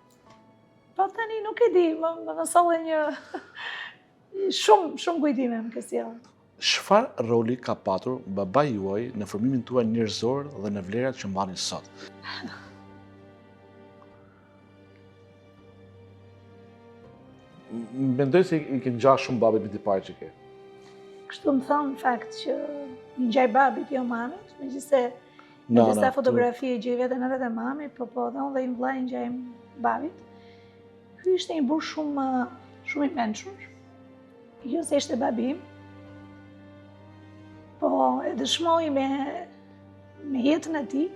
S3: Po tani nuk e di, më solle një shumë kujtime më ke sjellë.
S2: Çfarë roli ka patur babai juaj në formimin tuaj njerëzor dhe në vlerat që mbani sot? Mendoj se i ke ngjarë shumë babit me t'i parë që ke.
S3: Kështu më thonë në fakt që i ngjaj babit, jo mamit, megjithëse në disa fotografi e gjej veten edhe mamit, po dhe unë dhe i vllai ngjajmë babit. Ky ishte një burr shumë i mençur. Jo se ishte babim, po e dëshmoj me jetën e tij,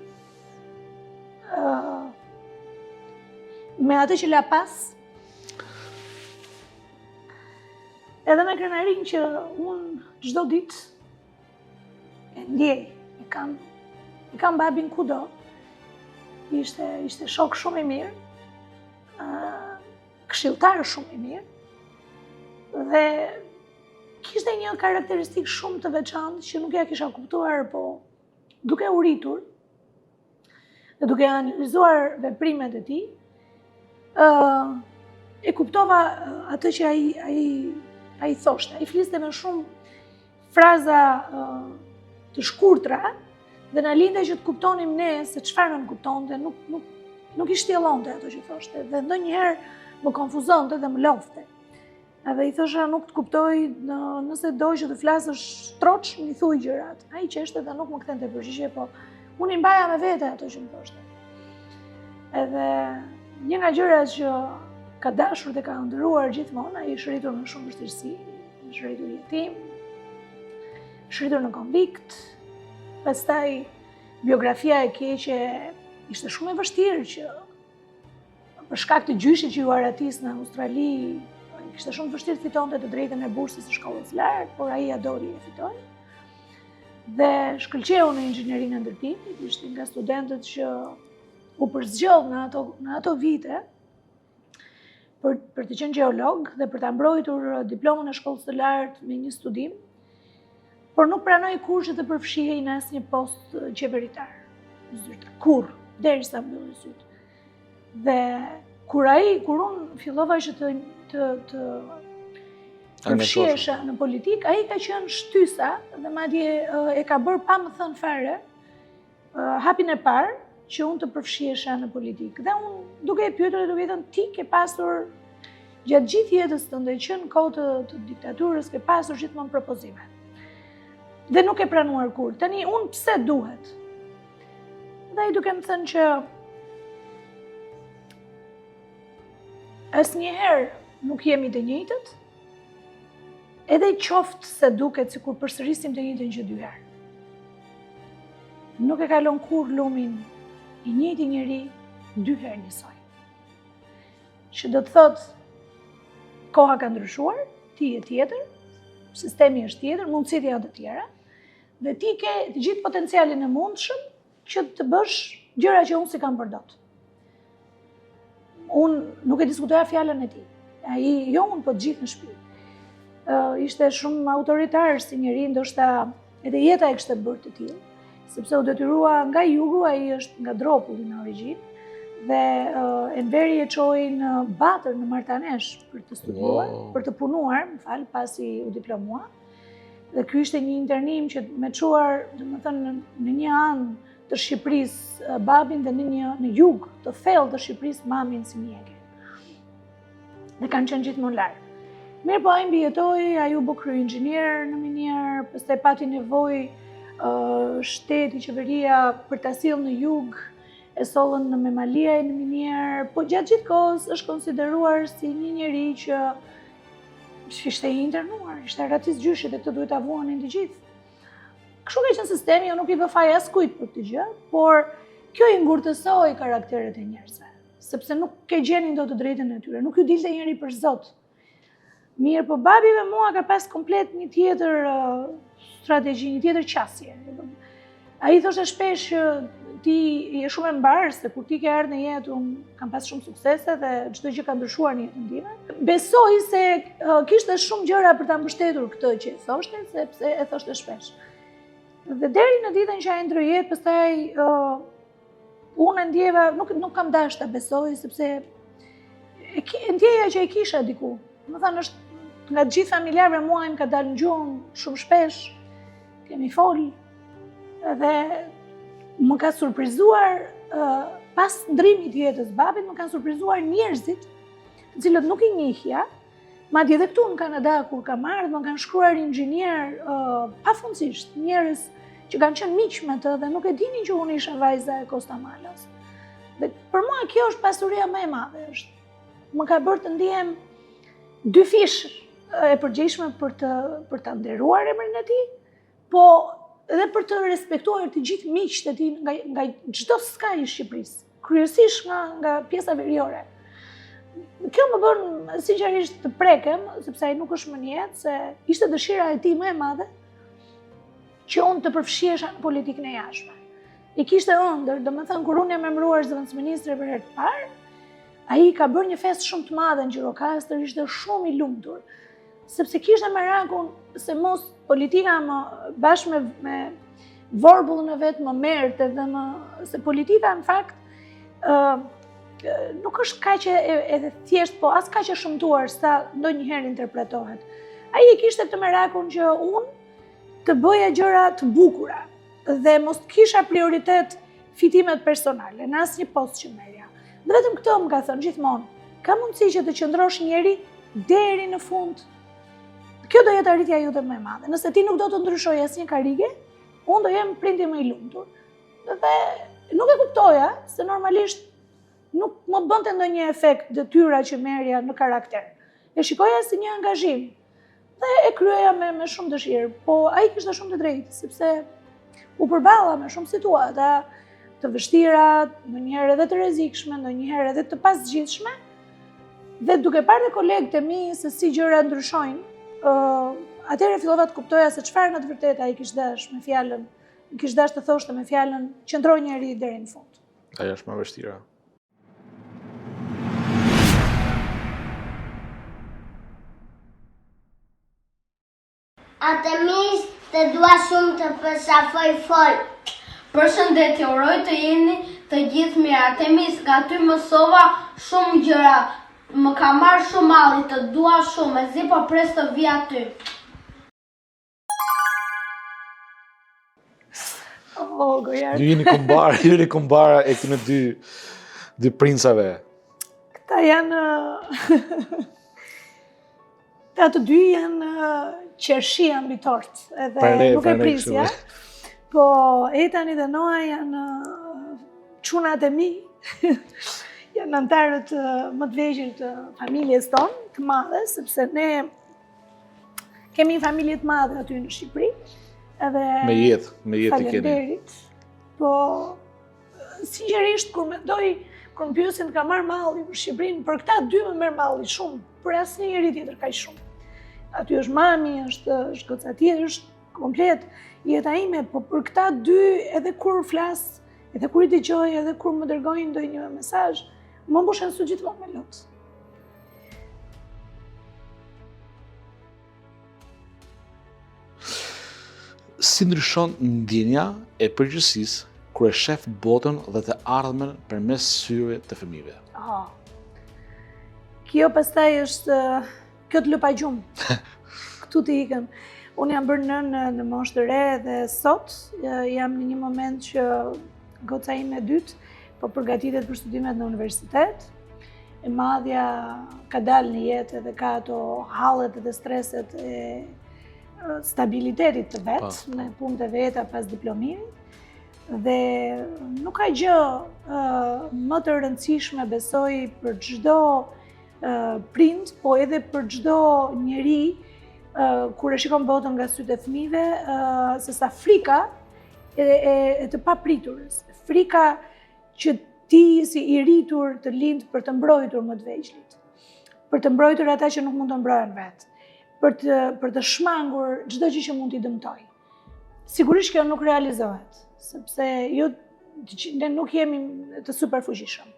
S3: me atë që la pas. Edhe me krenarin që unë çdo ditë e ndjej, e kam babin kudo. Ishte shok shumë i mirë, këshilltar shumë i mirë, dhe kishte një karakteristikë shumë të veçantë që nuk ja kisha kuptuar, po duke u rritur dhe duke analizuar veprimet e tij, e kuptova atë që ai thoshte. Ai fliste me shumë fraza të shkurtra dhe na linte që të kuptonim ne se çfarë na kuptonte, nuk i shtjellonte ato që thoshte dhe ndonjëherë më konfuzonte dhe më lofte. Edhe i thosha nuk të kuptoj, nëse do që të flasësh troç, më i thuj gjërat. Ai qeshte dhe nuk më kthente përgjigje, po unë i mbaja me vete ato që më thoshte. Edhe një nga gjërat që ka dashur dhe ka ndëruar gjithmonë, ai është rritur në shumë vështirësi, është rritur jetim, është rritur në konvikt, pastaj biografia e keqe ishte shumë e vështirë që për shkak të gjyshit që ju aratis në Australi, ishte shumë vështirë të fitonte të drejtën e bursës së shkollës lartë, por ai ja doli e fitoi. Dhe shkëlqeu në inxhinierinë e ndërtimit, ishte nga studentët që u përzgjodh në ato vite për të qenë geolog dhe për ta mbrojtur diplomën e shkollës së lartë me një studim, por nuk pranoi kurrë që të përfshihej në asnjë post qeveritar. Kurrë, derisa mbylli syt. Dhe kur unë fillova që të përfshihesha në politikë, ai ka qenë shtysa dhe madje e ka bërë pa më thënë fare hapin e parë që unë të përfshihesha në politikë. Dhe unë duke e pyetur dhe duke thënë ti ke pasur gjatë gjithë jetës tënde që në kohë të diktaturës ke pasur gjithmonë propozime. Dhe nuk e pranuar kur. Tani, unë pse duhet? Dhe ai duke më thënë që asnjëherë nuk jemi të njëjtët, edhe qoftë se duket sikur përsërisim të njëjtën gjë dy herë. Nuk e kalon kur lumin i njëjti njeri dy herë njësoj. Që do të thotë koha ka ndryshuar, ti je tjetër, sistemi është tjetër, mundësit janë të tjera, dhe ti ke të gjithë potencialin e mundshëm që të bësh gjëra që unë si kam përdot. Unë nuk e diskutoja fjalën e tij. Ai jo unë, po të gjithë në shtëpi. Ishte shumë autoritar si njeri, ndoshta edhe jeta e kishte bërë të tillë, sepse u detyrua nga jugu, ai është nga Dropulli në origjinë, dhe Enveri e çoi në Batër në Martanesh për të studiuar, për të punuar, pasi u diplomua. Dhe ky ishte një internim që me çuar, domethënë në një anë të Shqipërisë babin dhe në jug të thellë të Shqipërisë mamin si mjeke. Dhe kanë qenë gjithmonë larg. Mirë, po ai mbijetoi, ai u bë krye-inxhinier në minier, pastaj pati nevojë shteti, qeveria për ta sjellë në jug, e sollën në Memalia në minier, po gjatë gjithë kohës është konsideruar si një njeri që ishte i internuar, ishte ratis gjyshit dhe këtë duhet ta vuanin të gjithë. Kështu ka qenë sistemi, jo nuk i vë faj askujt për këtë gjë, por kjo i ngurtësoi karakteret e njerëzve, sepse nuk ke gjenin do të drejtën e tyre, nuk ju dilte njëri për Zot. Mirë, po babi me mua ka pas komplet një tjetër strategji, një tjetër qasje. Ai thoshte shpesh që ti je shumë e mbarë, se kur ti ke ardhur në jetë, unë kam pas shumë suksese dhe çdo gjë ka ndryshuar në jetën time. Besoj se kishte shumë gjëra për ta mbështetur këtë që e thoshte, sepse e thoshte shpesh. Dhe deri në ditën që ai ndroi jetë, pastaj unë ndjeva, nuk kam dash ta besoj, sepse ndjeja që e kisha diku. Më thënë, është nga të gjithë familjarëve mua im ka dalë në gjuhën shumë shpesh, kemi fol, dhe më ka surprizuar pas ndrimit të jetës babit, më kanë surprizuar njerëzit, të cilët nuk i njihja, madje edhe këtu në Kanada kur kam ardhur, më kanë shkruar inxhinier pafundësisht, njerëz që kanë qenë miq me të dhe nuk e dinin që unë isha vajza e Kostamalos. Dhe për mua kjo është pasuria më e madhe, më ka bërë të ndihem dy fish e përgjegjshme për ta nderuar emrin e tij, po edhe për të respektuar të gjithë miqtë e tij nga çdo skaj i Shqipërisë, kryesisht nga pjesa veriore. Kjo më bën sinqerisht të prekem, sepse ai nuk është më në jetë, se ishte dëshira e tij më e madhe që unë të përfshihesha në politikën e jashtme. I kishte ëndër, domethënë kur unë jam emëruar zëvendësministre për herë të parë, ai ka bërë një festë shumë të madhe në Gjirokastër, ishte shumë i lumtur, sepse kishte merakun se mos politika bashkë me vorbullën e vet më merrte dhe se politika në fakt nuk është kaq e thjesht, po as kaq e shëmtuar sa ndonjëherë interpretohet. Ai e kishte të merakun që unë të bëja gjëra të bukura dhe mos kisha prioritet fitimet personale në asnjë post që merrja. Dhe vetëm këtë më ka thënë gjithmonë, ka mundësi që të qëndrosh njeri deri në fund. Kjo do jetë arritja jote më e madhe. Nëse ti nuk do të ndryshoj asnjë karrige, unë do jem prindi më i lumtur. Dhe nuk e kuptoja se normalisht nuk më bënte ndonjë efekt detyra që merrja në karakter. E shikoja si një angazhim dhe e kryeja me shumë dëshirë, po ai kishte shumë të drejtë, sepse u përballa me shumë situata të vështira, ndonjëherë edhe të rrezikshme, ndonjëherë edhe të pasgjithshme, dhe duke parë kolegët e mi se si gjëra ndryshojnë, atëherë fillova të kuptoja se çfarë në të vërtetë ai kishte dash me fjalën, kishte dash të thoshte me fjalën qëndroj njeri deri në fund.
S2: Ajo është më vështira.
S4: Artemis, të dua shumë të përshafoj fol.
S5: Përshëndetje, uroj të jeni të gjithë mirë. Artemis, nga ty mësova shumë gjëra. Më ka marrë shumë malli, të dua shumë, e zi po pres të vi aty.
S3: Gojar.
S2: Ju jeni kumbara e këtyre dy princave.
S3: Këta janë ta të dy janë qershi mbi tort, edhe nuk e prisja. Po Etani dhe Noa janë çunat e mi, janë antarët më të vegjël të familjes tonë, të madhe, sepse ne kemi një familje të madhe aty në Shqipëri. Edhe
S2: me jetë i keni.
S3: Falenderit. Po sinqerisht kur mendoj, kur më pyesin ka marrë malli për Shqipërinë, për këta dy më merr malli shumë, për asnjë njeri tjetër kaq shumë. Aty është mami, është goca tjetër, është komplet jeta ime, po për këta dy edhe kur flas, edhe kur I dëgjoj, edhe kur më dërgojnë ndonjë mesazh, më mbushen sy gjithmonë me lot.
S2: Si ndryshon ndjenja e përgjegjësisë kur e shef botën dhe të ardhmen përmes syve të fëmijëve?
S3: Kjo pastaj është kjo të lupa gjumë. Këtu të ikën. Unë jam bërë nënë në moshë të re dhe sot jam në një moment që goca ime e dytë po përgatitet për studimet në universitet. E madhja ka dalë në jetë dhe ka ato hallet dhe streset e stabilitetit të vetë, me punë të veta pas diplomimit. Dhe nuk ka gjë më të rëndësishme besoj për çdo prind, po edhe për çdo njeri kur e shikon botën nga sytë e fëmijëve, se sa frika e të papriturës, frika që ti si I rritur të lind për të mbrojtur më të vegjëlit, për të mbrojtur ata që nuk mund të mbrohen vetë, për të shmangur çdo gjë që mund t'i dëmtoj. Sigurisht kjo nuk realizohet, sepse ne nuk jemi të superfuqishëm.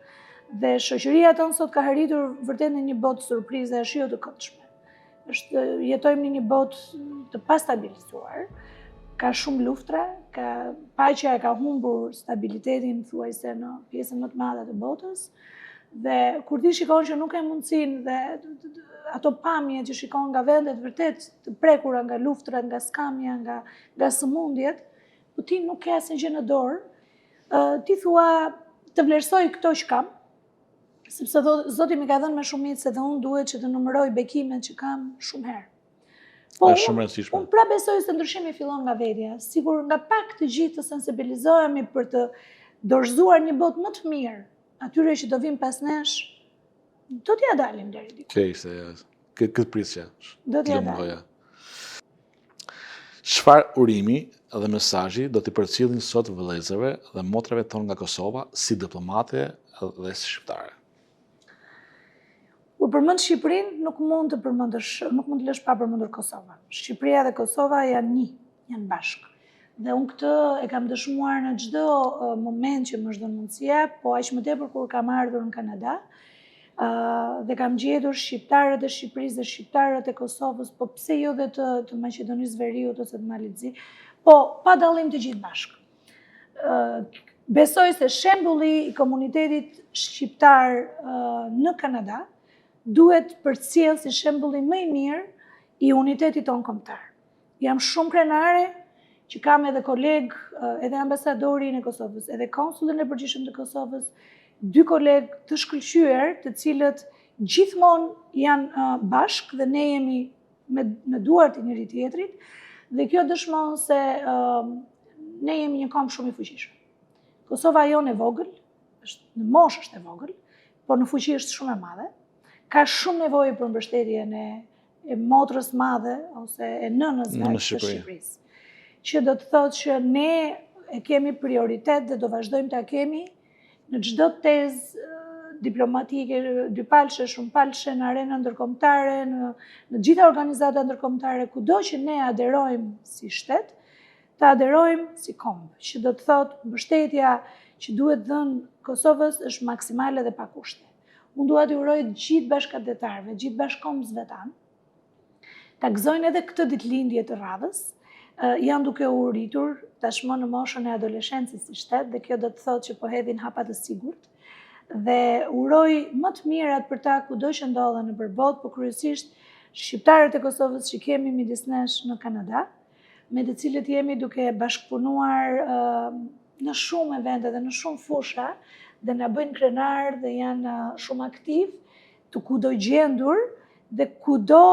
S3: Dhe shoqëria tonë sot ka arritur vërtet në një botë surprize, është jo të këndshme. Jetojmë në një botë të pastabilizuar, ka shumë luftra, paqja e ka humbur stabilitetin thuajse në pjesën më të madhe të botës, dhe kur ti shikon që nuk e mundësinë dhe ato pamje që shikon nga vendet vërtet të prekura nga luftrat, nga skamja, nga sëmundjet, po ti nuk ke asnjë gjë në dorë, ti thua të vlerësoj këto që kam, sepse Zoti më ka dhënë me shumicë se dhe unë duhet që të numëroj bekimet që kam shumë herë. Po unë pra besoj se ndryshimi fillon nga vetja, sigur nga pak të gjithë të sensibilizohemi për të dorëzuar një botë më të mirë, atyre që do vinë pas nesh, do t'ja dalim deri diku.
S2: Këtë prisja.
S3: Do t'ja dalim.
S2: Çfarë urimi dhe mesazhi do t'i përcjellin sot vëllezërve dhe motrave tonë nga Kosova si diplomate dhe si shqiptare?
S3: Kur përmend Shqipërinë, nuk mund të lësh pa përmendur Kosovën. Shqipëria dhe Kosova janë një, janë bashkë. Dhe unë këtë e kam dëshmuar në çdo moment që më është dhënë mundësia, po aq më tepër kur kam ardhur në Kanada, dhe kam gjetur shqiptarët e Shqipërisë dhe shqiptarët e Kosovës, po pse jo dhe të Maqedonisë Veriut ose të Malit Zi, po pa dallim të gjithë bashkë. Besoj se shembulli I komunitetit shqiptar në Kanada duhet përcjell si shembulli më I mirë I unitetit tonë kombëtar. Jam shumë krenare që kam edhe kolegë, edhe ambasadorin e Kosovës, edhe konsulin e përgjithshëm të Kosovës, dy kolegë të shkëlqyer, të cilët gjithmonë janë bashkë dhe ne jemi me duart I njëri tjetrit, dhe kjo dëshmon se ne jemi një kombë shumë I fuqishëm. Kosova jonë e vogël, në moshë është e vogël, por në fuqi është shumë e madhe. Ka shumë nevojë për mbështetjen e motrës madhe ose e nënës së Shqipërisë. Që do të thotë që ne e kemi prioritet dhe do vazhdojmë ta kemi në çdo tezë diplomatike, dypalshe, shumëpalshe, në arenën ndërkombëtare, në gjitha organizata ndërkombëtare, kudo që ne aderojmë si shtet, të aderojmë si kombë, që do të thotë mbështetja që duhet dhënë Kosovës është maksimale dhe pa kushte. Unë dua t'ju uroj gjithë bashkëdhetarëve, gjithë bashkombësve tanë, ta gëzojnë edhe këtë ditëlindje të radhës, janë duke u rritur tashmë në moshën e adoleshencës si shtet, dhe kjo do të thotë që po hedhin hapa të sigurt, dhe uroj më të mirat për ta kudo që ndodhen nëpër botë, por kryesisht shqiptarët e Kosovës që kemi midis nesh në Kanada, me të cilët jemi duke bashkëpunuar në shumë evente dhe në shumë fusha, dhe na bëjnë krenar dhe janë shumë aktiv, të kudo gjendur dhe kudo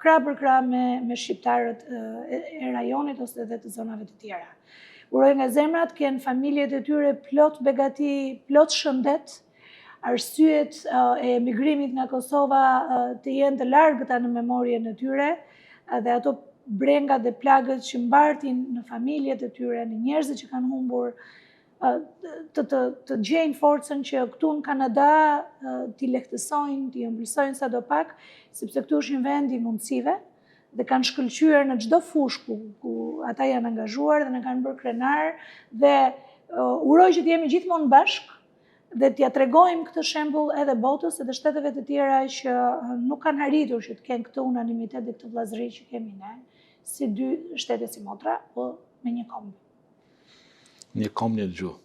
S3: krah për krah me shqiptarët e rajonit ose edhe të zonave të tjera. Uroj nga zemra të kenë familjet e tyre plot begati, plot shëndet, arsyet e emigrimit nga Kosova të jenë të largëta në memorien e tyre, dhe ato brengat dhe plagët që mbartin në familjet e tyre, në njerëzit që kanë humbur, të gjejnë forcën që këtu në Kanada t'i lehtësojnë, t'i ëmbëlsojnë sa do pak, sepse këtu është një vend i mundësive, dhe kanë shkëlqyer në çdo fushë ku ata janë angazhuar dhe në kanë bërë krenar, dhe uroj që të jemi gjithmonë bashkë, dhe t'ja tregojmë këtë shembull edhe botës edhe shteteve të tjera që nuk kanë arritur që të kenë këtë unanimitet dhe këtë vllazëri që kemi ne, si dy shtete si motra, po me një komb.
S2: Një komb, një gjuhë.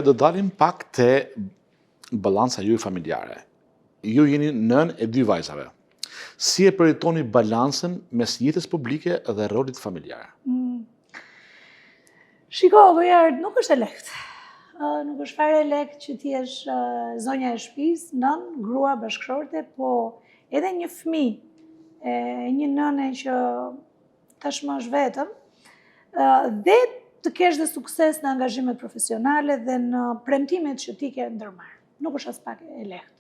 S2: Do dalim pak te balanca juaj familjare. Ju jeni nën e 2 vajzave. Si e përjetoni balancën mes jetës publike dhe rolit familjar?
S3: Shiko, Vojard, nuk është e lehtë. Nuk është fare e lehtë që ti jesh zonja e shtëpisë, nën, grua, bashkëshorte, po edhe një fëmijë, një nëne që tashmë është vetëm, dhe të kesh dhe sukses në angazhimet profesionale dhe në premtimet që ti ke ndërmarrë. Nuk është as pak e lehtë.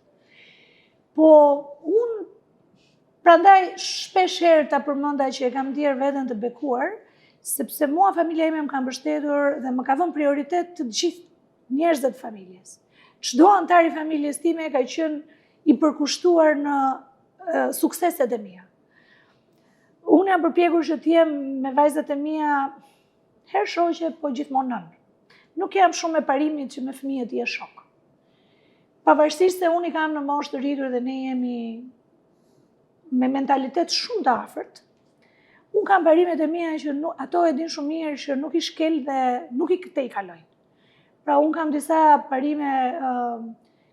S3: Po unë prandaj shpesh herë ta përmenda që e kam ndier veten të bekuar, sepse mua familja ime më ka mbështetur dhe më ka dhënë prioritet të gjithë njerëzit të familjes. Çdo antar i familjes time ka qenë i përkushtuar në sukseset e mia. Unë jam përpjekur që të jem me vajzat e mia herë shoqe, po gjithmonë nën. Nuk jam shumë me parimit që me fëmijët i e shok. Pavarësisht se unë i kam në moshë të rritur dhe ne jemi me mentalitet shumë të afërt, unë kam parimet e mia që ato e din shumë mirë që nuk i shkel dhe nuk i këtë i kalojnë. Pra unë kam disa parime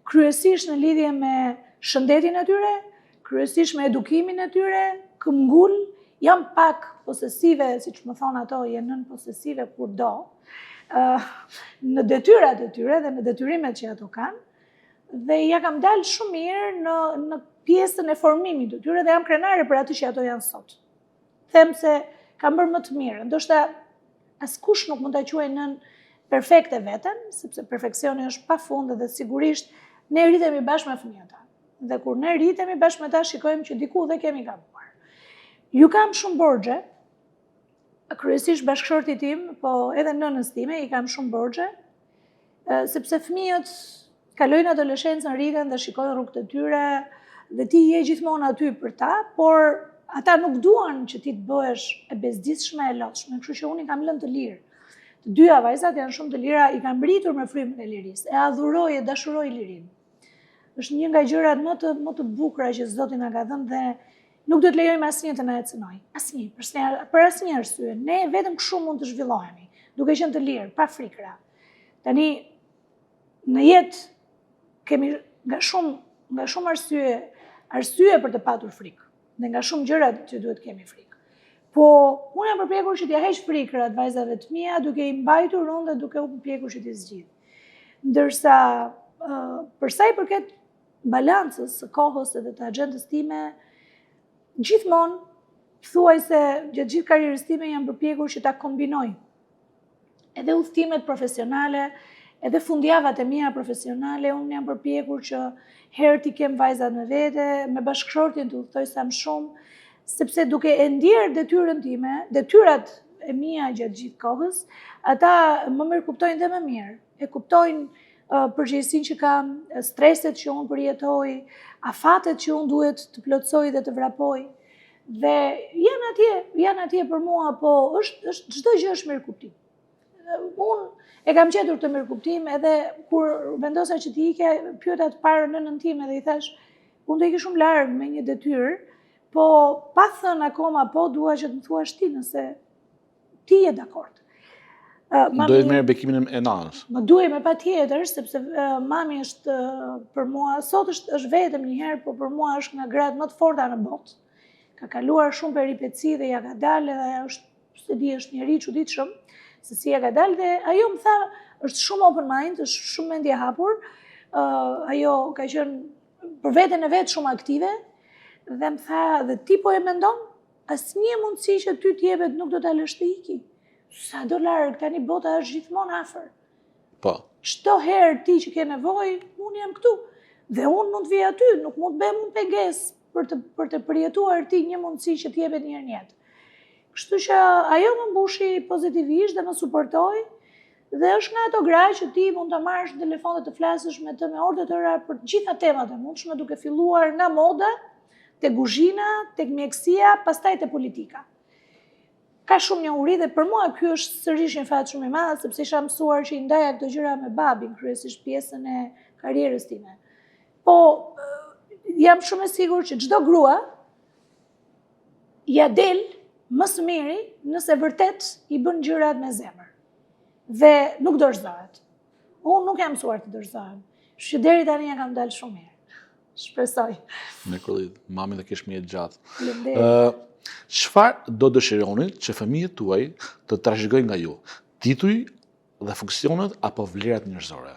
S3: kryesisht në lidhje me shëndetin e tyre, kryesisht me edukimin e tyre, këmbgul, jam pak posesive, siç më thonë ato, janë nën posesive kur do, në detyrat e tyre dhe në detyrimet që ato kanë, dhe ja kam dalë shumë mirë në pjesën e formimit të tyre dhe jam krenare për atë që ato janë sot. Them se kam bërë më të mirë, ndoshta askush nuk mund ta quajë nën perfekte veten, sepse perfeksioni është pafund dhe sigurisht ne rritemi bashkë me fëmijët tanë. Dhe kur ne rritemi bashkë me ta, shikojmë që diku dhe kemi gabuar. Ju kam shumë borxhe, kryesisht bashkëshortit tim, po edhe nënës time i kam shumë borxhe, sepse fëmijët kalojnë adoleshencën, rriten dhe shikojnë rrugët e tyre, dhe ti je gjithmonë aty për ta, por ata nuk duan që ti të bëhesh e bezdisshme, e lotshme, kështu që unë i kam lënë të lirë. Të dyja vajzat janë shumë të lira, i kam mbritur me frymën e lirisë, e adhuroj e dashuroj lirinë. Është një nga gjërat më të bukura që Zoti na ka dhënë dhe nuk do të lejojmë asnjë të na ecënojë. Asnjë, për asnjë arsye. Ne vetëm kështu mund të zhvillohemi, duke qenë të lirë, pa frikra. Tani në jetë kemi nga shumë arsye për të patur frikë. Dhe nga shumë gjërat që duhet kemi frikë. Po, unë jam përpjekur që t'ja heq frikrat vajzave të mia, duke i mbajtur unë dhe duke u përpjekur që t'i zgjidh. Ndërsa, për sa i përket balancës së kohës edhe të agjendës time, gjithmonë, thuaj se gjatë gjithë karrierës time jam përpjekur që ta kombinoj. Edhe udhëtimet profesionale, edhe fundjavat e mia profesionale, unë jam përpjekur që herë t'i kem vajzat me vete, me bashkëshortin të udhtoj sa më shumë, sepse duke e ndjerë detyrën time, detyrat e mia gjatë gjithë kohës, ata më mirë kuptojnë dhe më mirë. E kuptojnë përgjegjësinë që kam, streset që unë përjetoj, afatet që unë duhet të plotësoj dhe të vrapoj. Dhe janë atje për mua, po çdo gjë është mirë kuptim. Unë e kam gjetur të mirë kuptim, edhe kur vendosa që t'i ike, pyeta të parë nënën time dhe i thash, unë do ike shumë larg me një detyrë, po pa thënë akoma, po dua që të më thuash ti nëse ti je dakord.
S2: Do e merr bekimin e nanës.
S3: Më duhet me patjetër, sepse mami është për mua, sot është vetëm një herë, po për mua është nga gratë më të forta në botë. Ka kaluar shumë peripeci dhe ja ka dalë dhe është njeri çuditshëm. Se si ja ka dalë dhe ajo më tha, është shumë open mind, është shumë mendje hapur, ajo ka qenë për veten e vet shumë aktive dhe më tha, dhe ti po e mendon, asnjë mundësi që ty t'jepet nuk do ta lësh të iki. Sa do larg, tani bota është gjithmonë afër.
S2: Po.
S3: Çdo herë ti që ke nevojë, unë jam këtu. Dhe unë mund të vij aty, nuk mund të bëhem unë pengesë për të përjetuar ti një mundësi që t'jepet një herë në jetë. Kështu që ajo më mbushi pozitivisht dhe më suportoi, dhe është nga ato gra që ti mund të marrësh në telefon dhe të flasësh me të me orë të tëra për të gjitha temat e mundshme, duke filluar nga moda, te kuzhina, tek mjekësia, pastaj te politika. Ka shumë njohuri dhe për mua ky është sërish një fat shumë i madh, sepse isha mësuar që i ndaja këto gjëra me babin, kryesisht pjesën e karrierës time. Po jam shumë e sigurt që çdo grua ja del më së miri nëse vërtet i bën gjërat me zemër. Dhe nuk dorëzohet. Unë nuk jam mësuar të dorëzohem. Që deri tani ja kam dalë shumë mirë. Shpresoj.
S2: Me kryllit, mami dhe kish më jetë gjatë.
S3: Faleminderit.
S2: Çfarë do dëshironi që fëmijët tuaj të trashëgojnë nga ju? Tituj dhe funksionet apo vlerat njerëzore?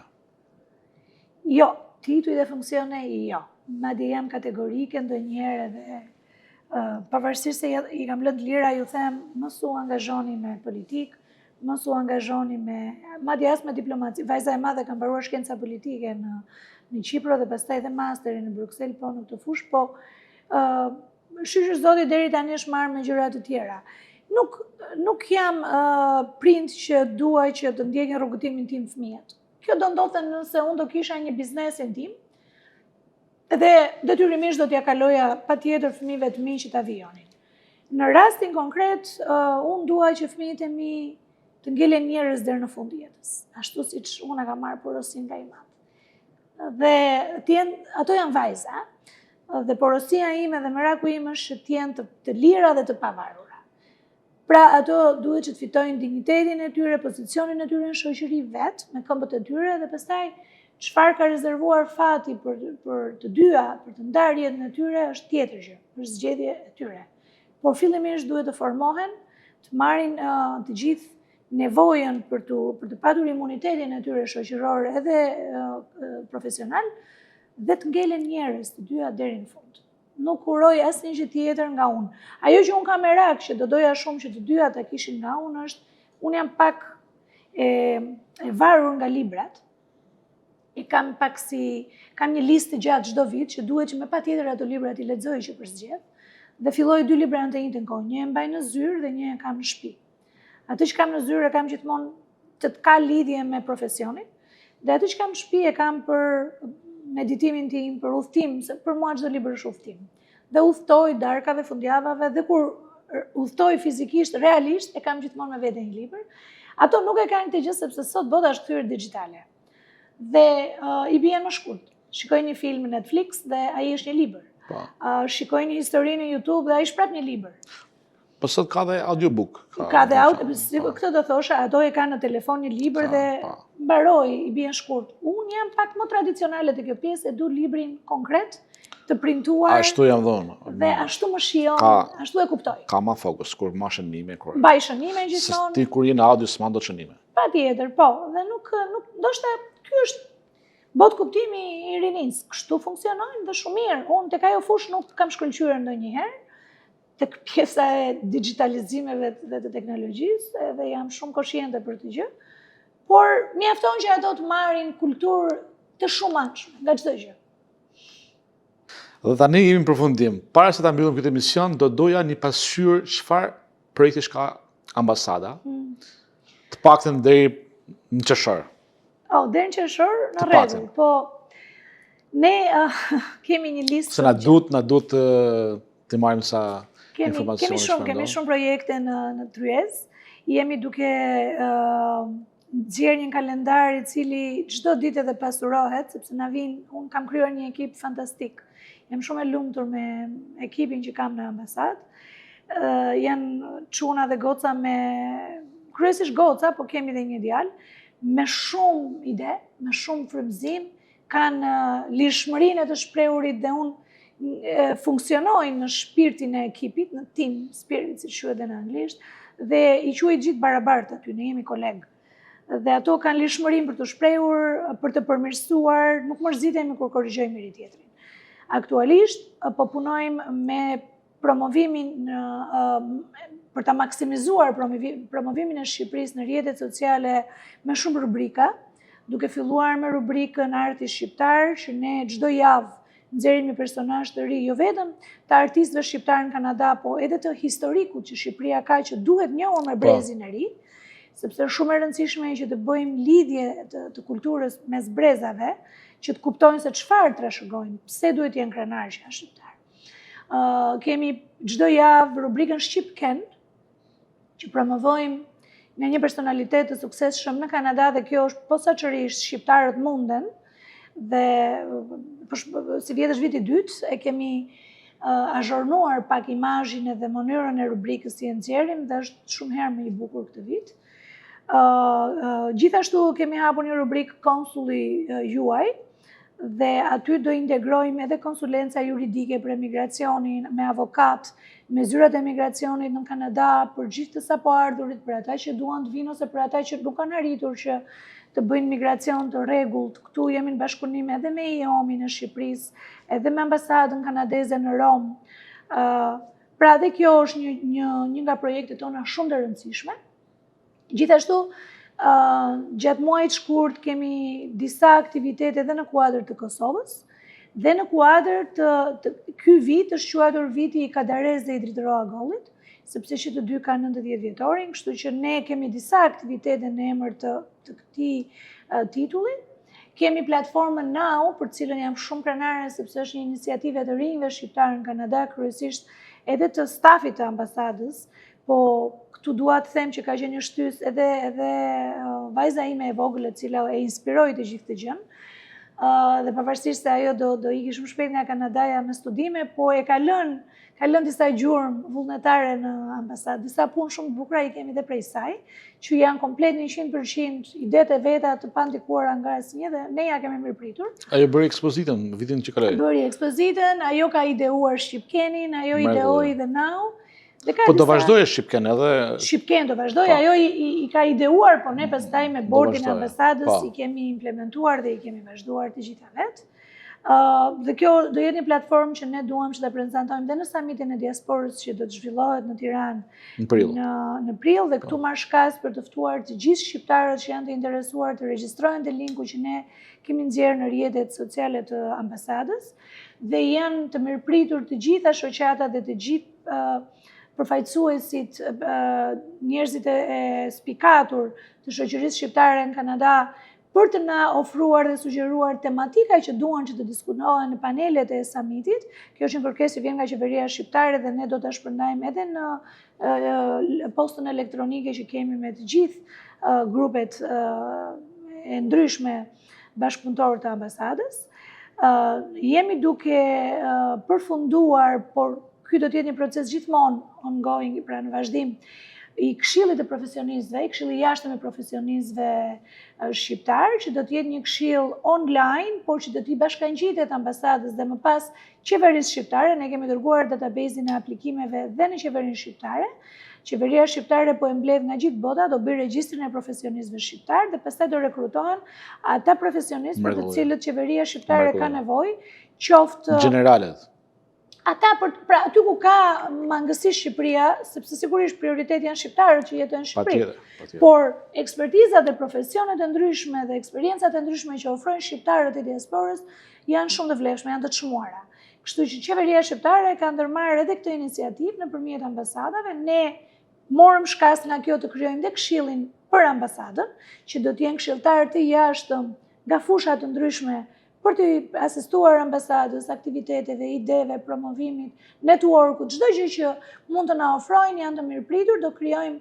S3: Jo, tituj dhe funksione jo. Madje jam kategorike ndonjëherë edhe pavarësisht se i kam lënë lira, ju them, mos u angazhoni me politikë, mos u angazhoni madje as me diplomaci. Vajza e madhe ka mbaruar shkenca politike në Qipro dhe pastaj edhe masterin në Bruksel, po në këtë fushë, po shyrë zoti deri tani është marrë me gjëra të tjera. Nuk jam prind që duaj që të ndjekë rrugëtimin tim fëmijët. Kjo do ndodhte nëse unë do kisha një biznesin tim, dhe detyrimisht do t'ja kaloja patjetër fëmijëve të mi që ta vijonin. Në rastin konkret, unë dua që fëmijët e mi të ngelen njerëz deri në fund jetës, ashtu siç unë kam marrë porosin nga i madh. Dhe ato janë vajza, dhe porosia ime dhe meraku im është që t'jenë të lira dhe të pavarura. Pra ato duhet që të fitojnë dignitetin e tyre, pozicionin e tyre në shoqëri vetë, me këmbët e tyre, dhe pastaj çfarë ka rezervuar fati për të dyja, për të ndarë jetën e tyre, është tjetër gjë, është zgjedhje e tyre. Por fillimisht duhet të formohen, të marrin të gjithë nevojën për të patur imunitetin e tyre shoqëror edhe profesional, dhe të ngelen njerëz të dyja deri në fund. Nuk uroj asnjë gjë tjetër nga unë. Ajo që unë kam merak që do doja shumë që të dyja ta kishin nga unë është, unë jam pak e varur nga librat. Kam një listë gjatë çdo vit që duhet që me patjetër ato libra t'i lexoj që përzgjedh, dhe filloj 2 libra në të njëjtën kohë, një e mbaj në zyrë dhe një e kam në shtëpi. Atë që kam në zyrë e kam gjithmonë të ka lidhje me profesionin, dhe atë që kam në shtëpi e kam për meditimin tim, për udhtim, se për mua çdo libër është udhtim. Dhe udhtoj darkave, fundjavave, dhe kur udhtoj fizikisht, realisht, e kam gjithmonë me vete një libër. Ato nuk e kanë të gjë sepse sot bota është kthyer digjitale. Dhe i bien më shkurt. Shikoj një film në Netflix dhe ai është një libër. Shikoj një histori në YouTube dhe ai është prapë një libër.
S2: Po sot ka dhe audiobook.
S3: Ka dhe këtë do thosha, ato e kanë në telefon një libër dhe mbaroj, i bien shkurt. Unë jam pak më tradicionale te kjo pjesë, e du librin konkret, të printuar.
S2: Ashtu jam dhënë.
S3: Dhe ashtu më shijon, ashtu e kuptoj.
S2: Ka ma fokus, kur ma shënime.
S3: Mbaj shënime gjithmonë.
S2: Ti kur je në audio s'ma do shënime.
S3: Patjetër, po. Dhe nuk ndoshta ky është botë kuptimi i rinis. Kështu funksionojnë dhe shumë mirë. Unë tek ajo fushë nuk kam shkëlqyer ndonjëherë, tek pjesa e digitalizimeve dhe të teknologjisë, dhe jam shumë koshiente për të gjë, por mjafton që ato të marrin kulturë të shumëanshme nga çdo gjë.
S2: Dhe tani jemi në përfundim. Para se ta mbyllim këtë emision, do doja një pasqyrë çfarë projektesh ka ambasada, të paktën deri në qershor.
S3: Deri në qershor, në rregull, po ne kemi një listë.
S2: Se na duhet të marrim sa informacione.
S3: Kemi shumë projekte në Tryezë. Jemi duke nxjerrë një kalendar i cili çdo ditë edhe pasurohet, sepse na vijnë, unë kam krijuar një ekip fantastik. Jam shumë e lumtur me ekipin që kam në ambasadë. Janë çuna dhe goca kryesisht goca, po kemi edhe një djalë, me shumë ide, me shumë frymëzim, kanë lirshmërinë e të shprehurit dhe unë funksionojnë në shpirtin e ekipit, në team spirit, si quhet në anglisht, dhe i quaj gjithë barabartë aty, ne jemi kolegë. dhe ato kanë lishmërim për të shprehur, për të përmirësuar, nuk mërzitemi kur korrigjojmë njëri tjetrin. Aktualisht, po punojmë me promovimin, për ta maksimizuar promovimin e Shqipërisë në rrjetet sociale me shumë rubrika, duke filluar me rubrikën Arti Shqiptar, që ne çdo javë nxjerrim një personazh të ri, jo vetëm të artistëve shqiptar në Kanada, po edhe të historikut që Shqipëria ka, që duhet njohur me brezin e ri, sepse është shumë e rëndësishme që të bëjmë lidhje të kulturës mes brezave, që të kuptojnë se çfarë trashëgojnë, pse duhet jenë krenar që janë shqiptar. Kemi çdo javë rubrikën Shqip Ken, që promovojmë nga një personalitet të suksesshëm në Kanada, dhe kjo është posaçërisht Shqiptarët munden, dhe si vjet është viti dytë, e kemi azhornuar pak imazhin edhe mënyrën e rubrikës si e nxjerrim, dhe është shumë herë më i bukur këtë vit. Gjithashtu kemi hapur një rubrikë Konsulli juaj, dhe aty do integrojmë edhe konsulenca juridike për emigracionin, me avokat, me zyrat e emigracionit në Kanada, për gjithë të sapo ardhurit, për ata që duan të vinë ose për ata që nuk kanë arritur që të bëjnë migracion të rregullt. Këtu jemi në bashkëpunim edhe me IOM-in e Shqipërisë, edhe me ambasadën kanadeze në Rom. Pra dhe kjo është një nga projektet tona shumë të rëndësishme. Gjithashtu, gjatë muajit shkurt kemi disa aktivitete edhe në kuadër të Kosovës, dhe në kuadër ky vit është quajtur viti i Kadarez dhe i Dritëroa Gollit, sepse që të dy kanë 90 vjetorin, kështu që ne kemi disa aktivitete në emër të këtij titulli. Kemi platformën Now, për cilën jam shumë krenare, sepse është një iniciativë të rinjve shqiptarë në Kanada, kryesisht edhe të stafit të ambasadës, po këtu dua të them që ka qenë një shtys edhe vajza ime e vogël, e cila e inspiroi të gjithë të gjën. Dhe pavarësisht se ajo do iki shumë shpejt nga Kanadaja me studime, po e ka lënë disa gjurmë vullnetare në ambasadë. Disa punë shumë bukura i kemi dhe prej saj, që janë komplet 100% idetë e veta të pandikuara nga asnjë, dhe ne ja kemi mirëpritur.
S2: Ajo bëri ekspozitën vitin që kaloi.
S3: Bëri ekspozitën, ajo ka ideuar Shqipkenin, ajo ideoi dhe Now.
S2: Po do vazhdojë Shqipken edhe...
S3: Shqipken do vazhdojë, ajo i ka ideuar, po ne pastaj me bordin e ambasadës i kemi implementuar dhe i kemi vazhduar të gjitha vetë. Dhe kjo do jetë një platformë që ne duam që ta prezantojmë dhe në samitin e diasporës që do të zhvillohet në Tiranë në prill, dhe këtu marr shkas për të ftuar të gjithë shqiptarët që janë të interesuar të regjistrohen te linku që ne kemi nxjerrë në rrjetet sociale të ambasadës, dhe janë të mirëpritur të gjitha shoqatat dhe të gjithë përfaqësuesit, njerëzit e spikatur të shoqërisë shqiptare në Kanada, për të na ofruar dhe sugjeruar tematika që duan që të diskutohen në panelet e summitit. Kjo është një kërkesë që vjen nga qeveria shqiptare dhe ne do ta shpërndajmë edhe në postën elektronike që kemi me të gjithë grupet e ndryshme bashkëpunëtor të ambasadës. Jemi duke përfunduar, por ky do të jetë një proces gjithmonë ongoing, pra në vazhdim, i këshillit të profesionistëve, i këshillit jashtëm e profesionistëve shqiptar, që do të jetë një këshill online, por që do t'i bashkangjitet ambasadës dhe më pas qeverisë shqiptare. Ne kemi dërguar database-in e aplikimeve dhe në qeverinë shqiptare. Qeveria shqiptare po e mbledh nga gjithë bota, do bëj regjistrin e profesionistëve shqiptar dhe pastaj do rekrutohen ata profesionistë për të cilët qeveria shqiptare ka nevojë, qoftë
S2: generalet.
S3: Ata pra aty ku ka mangësi Shqipëria, sepse sigurisht prioritet janë shqiptarët që jetojnë në Shqipëri, por ekspertizat e profesionet e ndryshme dhe eksperiencat e ndryshme që ofrojnë shqiptarët e diasporës janë shumë të vlefshme, janë të çmuara. Kështu që qeveria shqiptare ka ndërmarrë edhe këtë iniciativë nëpërmjet ambasadave. Ne morëm shkas nga kjo të krijojmë dhe këshillin për ambasadën, që do të jenë këshilltarë të jashtëm nga fusha të ndryshme për të asistuar ambasadës, aktiviteteve, ideve, promovimit, networkut, çdo gjë që mund të na ofrojnë, janë të mirëpritur. Do krijojmë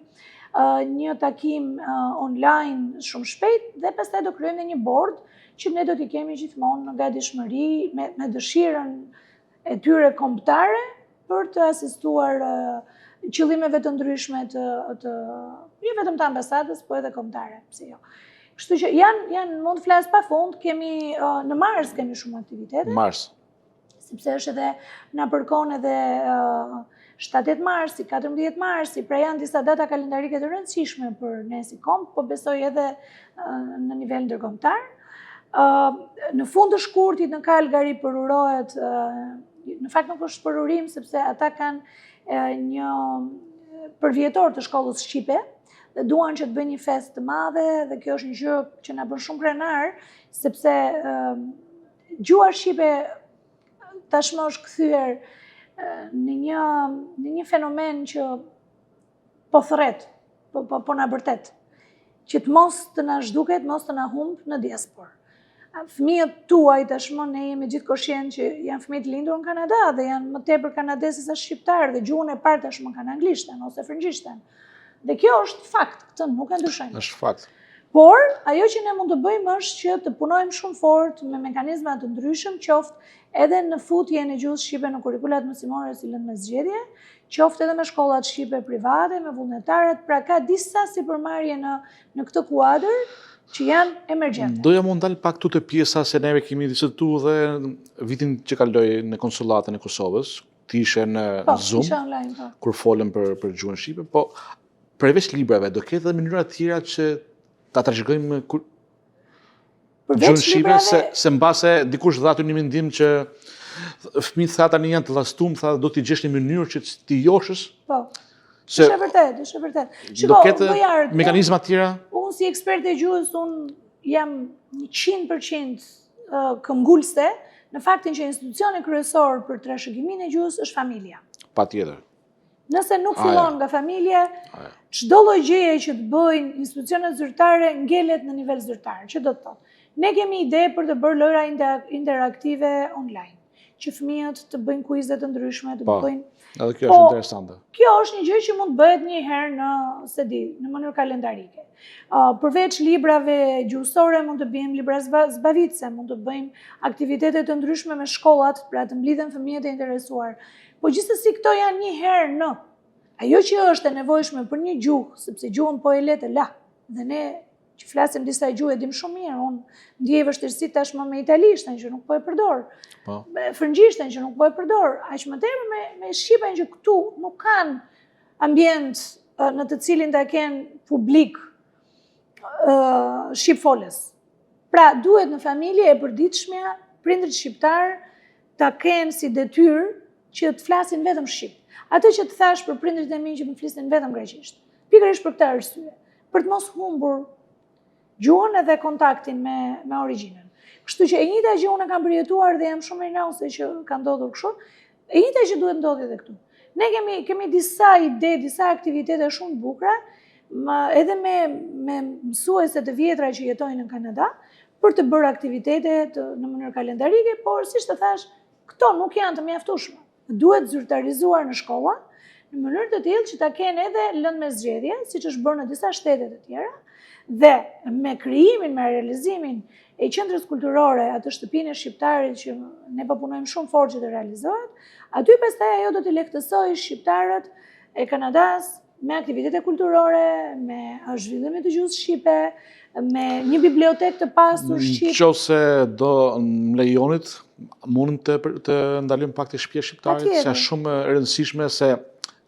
S3: një takim online shumë shpejt dhe pastaj do krijojmë një board që ne do t'i kemi gjithmonë në gatishmëri, me dëshirën e tyre kombëtare për të asistuar qëllimeve të ndryshme jo vetëm të ambasadës, po edhe kombëtare, pse jo. Kështu që janë mund të flas pa fund, kemi në mars kemi shumë aktivitete.
S2: Mars.
S3: Sepse është edhe na përkon edhe 7-8 marsi, 14 marsi, pra janë disa data kalendarike të rëndësishme për ne si komp, po besoj edhe në nivel ndërkombëtar. Në fund të shkurtit në Kalgari përurohet, në fakt nuk është përurim, sepse ata kanë një përvjetor të shkollës shqipe, dhe duan që të bëjnë një fest të madhe, dhe kjo është një gjë që na bën shumë krenar, sepse gjuha shqipe tashmë është kthyer në një fenomen që po thret, po na bërtet, që të mos të na zhduket, mos të na humb në diasporë. Fëmijët tuaj tashmë ne jemi gjithë koshient që janë fëmijë të lindur në Kanada dhe janë më tepër kanadezë se shqiptarë dhe gjuhën e parë tashmë kanë anglishten ose frëngjishten. Dhe kjo është fakt, këtë nuk e ndryshojmë.
S2: Është fakt.
S3: Por, ajo që ne mund të bëjmë është që të punojmë shumë fort me mekanizma të ndryshëm, qoftë edhe në futje në gjuhës shqipe në kurrikulat mësimore si lëndë mesgjedhje, qoftë edhe me shkollat shqipe private, me vullnetarët, pra ka disa sipërmarrje në këtë kuadër që janë emergjente.
S2: Doja mund dalë pak tu të pjesa se neve kemi diskutuar dhe vitin që kaloi në konsulatën e Kosovës, ti ishe në Zoom,
S3: ishe online, po.
S2: Kur folëm për gjuhën shqipe, po përveç librave, do ketë edhe mënyra tjera që ta trashëgojmë gjuhën shqipe, se mbase dikush dha aty një mendim që fëmijët tha tani janë të llastrum, tha do t'i gjesh një mënyrë që ti joshës.
S3: Po. Është vërtet.
S2: Do ketë mekanizma tjera?
S3: Unë si ekspert e gjuhës, unë jam 100% këmbgulse në faktin që institucioni kryesor për trashëgiminë e gjuhës është familja.
S2: Patjetër.
S3: Nëse nuk fillon nga familja, çdo lloj gjëje që të bëjnë institucionet zyrtare ngelet në nivel zyrtar. Që do të thotë? Ne kemi ide për të bërë lojra interaktive online, që fëmijët të bëjnë kuize të ndryshme, të bëjnë.
S2: Edhe kjo është interesante.
S3: Kjo është një gjë që mund të bëhet një herë në mënyrë kalendarike. Përveç librave gjuhësore, mund të bëjmë libra zbavitëse, mund të bëjmë aktivitete të ndryshme me shkollat, pra të mblidhen fëmijët e interesuar. Po gjithsesi këto janë një herë në. Ajo që është e nevojshme për një gjuhë, sepse gjuhën po e le të la, dhe ne që flasim disa gjuhë e dim shumë mirë, unë ndjej vështirësi tashmë me italishten që nuk po e përdor, me frëngjishten që nuk po e përdor, aq më tepër me shqipen që këtu nuk kanë ambient në të cilin ta kenë publik shqipfolës. Pra duhet në familje e përditshmja prindërit shqiptar ta kenë si detyrë që të flasin vetëm shqip. Atë që të thash për prindërit e mi që më flisin vetëm greqisht. Pikërisht për këtë arsye, për të mos humbur gjuhën edhe kontaktin me origjinën. Kështu që e njëjta gjë unë kam përjetuar dhe jam shumë rinose që ka ndodhur kështu, e njëjta gjë duhet ndodhi edhe këtu. Ne kemi disa ide, disa aktivitete shumë të bukura, edhe me mësuese të vjetra që jetojnë në Kanada, për të bërë aktivitete në mënyrë kalendarike, por siç të thash, këto nuk janë të mjaftueshme. Duhet zyrtarizuar në shkolla në mënyrë të tillë që ta kenë edhe lëndë mesgjedhje, siç është bërë në disa shtete të tjera. Dhe me krijimin, me realizimin e qendrës kulturore, atë shtëpinë e shqiptarit që ne po punojmë shumë fort që të realizohet, aty pastaj ajo do t'i lehtësojë shqiptarët e Kanadas me aktivitete kulturore, me zhvillimin e gjuhës shqipe, me një bibliotekë të pasur shqipe.
S2: Nëse do më lejonit, mund të ndalojmë pak të shtëpia shqiptarit, se është shumë e rëndësishme se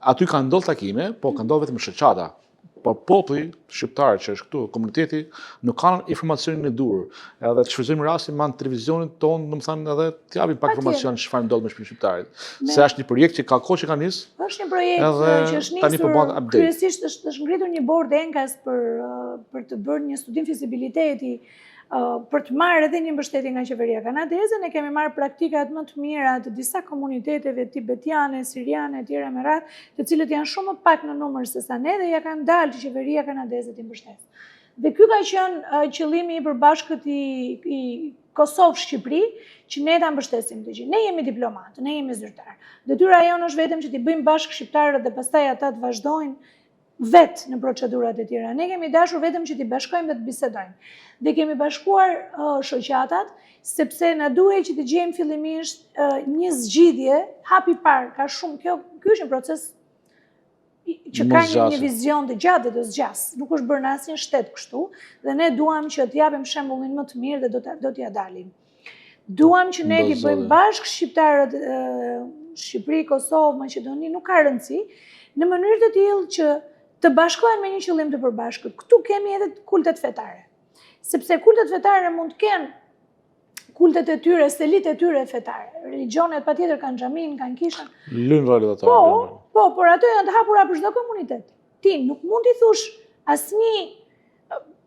S2: aty ka ndodhur takime, po ka ndodhur vetëm shoqata. Por populli shqiptar që është këtu, komuniteti, nuk kanë informacionin e dur. Edhe të shfrytëzojmë rastin me televizonin tonë, domethënë edhe të japim pak informacion çfarë ndodh me shtëpinë shqiptarit. Se është një projekt që ka kohë që ka nis.
S3: Është një projekt që është nisur, kryesisht është ngritur një bord enkas për të bërë një studim fizibiliteti, për të marrë edhe një mbështetje nga qeveria kanadeze. Ne kemi marrë praktikat më të mira të disa komuniteteve tibetiane, siriane, etj. Me radhë, të cilët janë shumë më pak në numër se sa ne dhe ja kanë dalë qeveria kanadeze të mbështetë. Dhe ky ka qenë qëllimi i përbashkët i Kosovë-Shqipëri, që ne ta mbështesim të gjithë. Ne jemi diplomatë, ne jemi zyrtar. Detyra jonë është vetëm që t'i bëjmë bashkë shqiptarët dhe pastaj ata të vazhdojnë vetë në procedurat e tjera. Ne kemi dashur vetëm që t'i bashkojmë dhe të bisedojmë. Dhe kemi bashkuar shoqatat, sepse na duhet që të gjejmë fillimisht një zgjidhje, hapi parë, ka shumë, ky është një proces që ka një vizion të gjatë dhe të zgjas. Nuk është bërë në asnjë shtet kështu, dhe ne duam që të japim shembullin më të mirë dhe do t'ja dalim. Duam që ne t'i bëjmë bashkë shqiptarët Shqipëri, Kosovë, Maqedoni, nuk ka rëndësi, në mënyrë të tillë që të bashkohen me një qëllim të përbashkët. Këtu kemi edhe kultet fetare. Sepse kultet fetare mund të kenë kultet e tyre, stelit e tyre fetare. Religionet patjetër kanë xhamin, kanë kishën.
S2: Lyn rolet ato.
S3: Por ato janë të hapura për çdo komunitet. Ti nuk mund t'i thush asnjë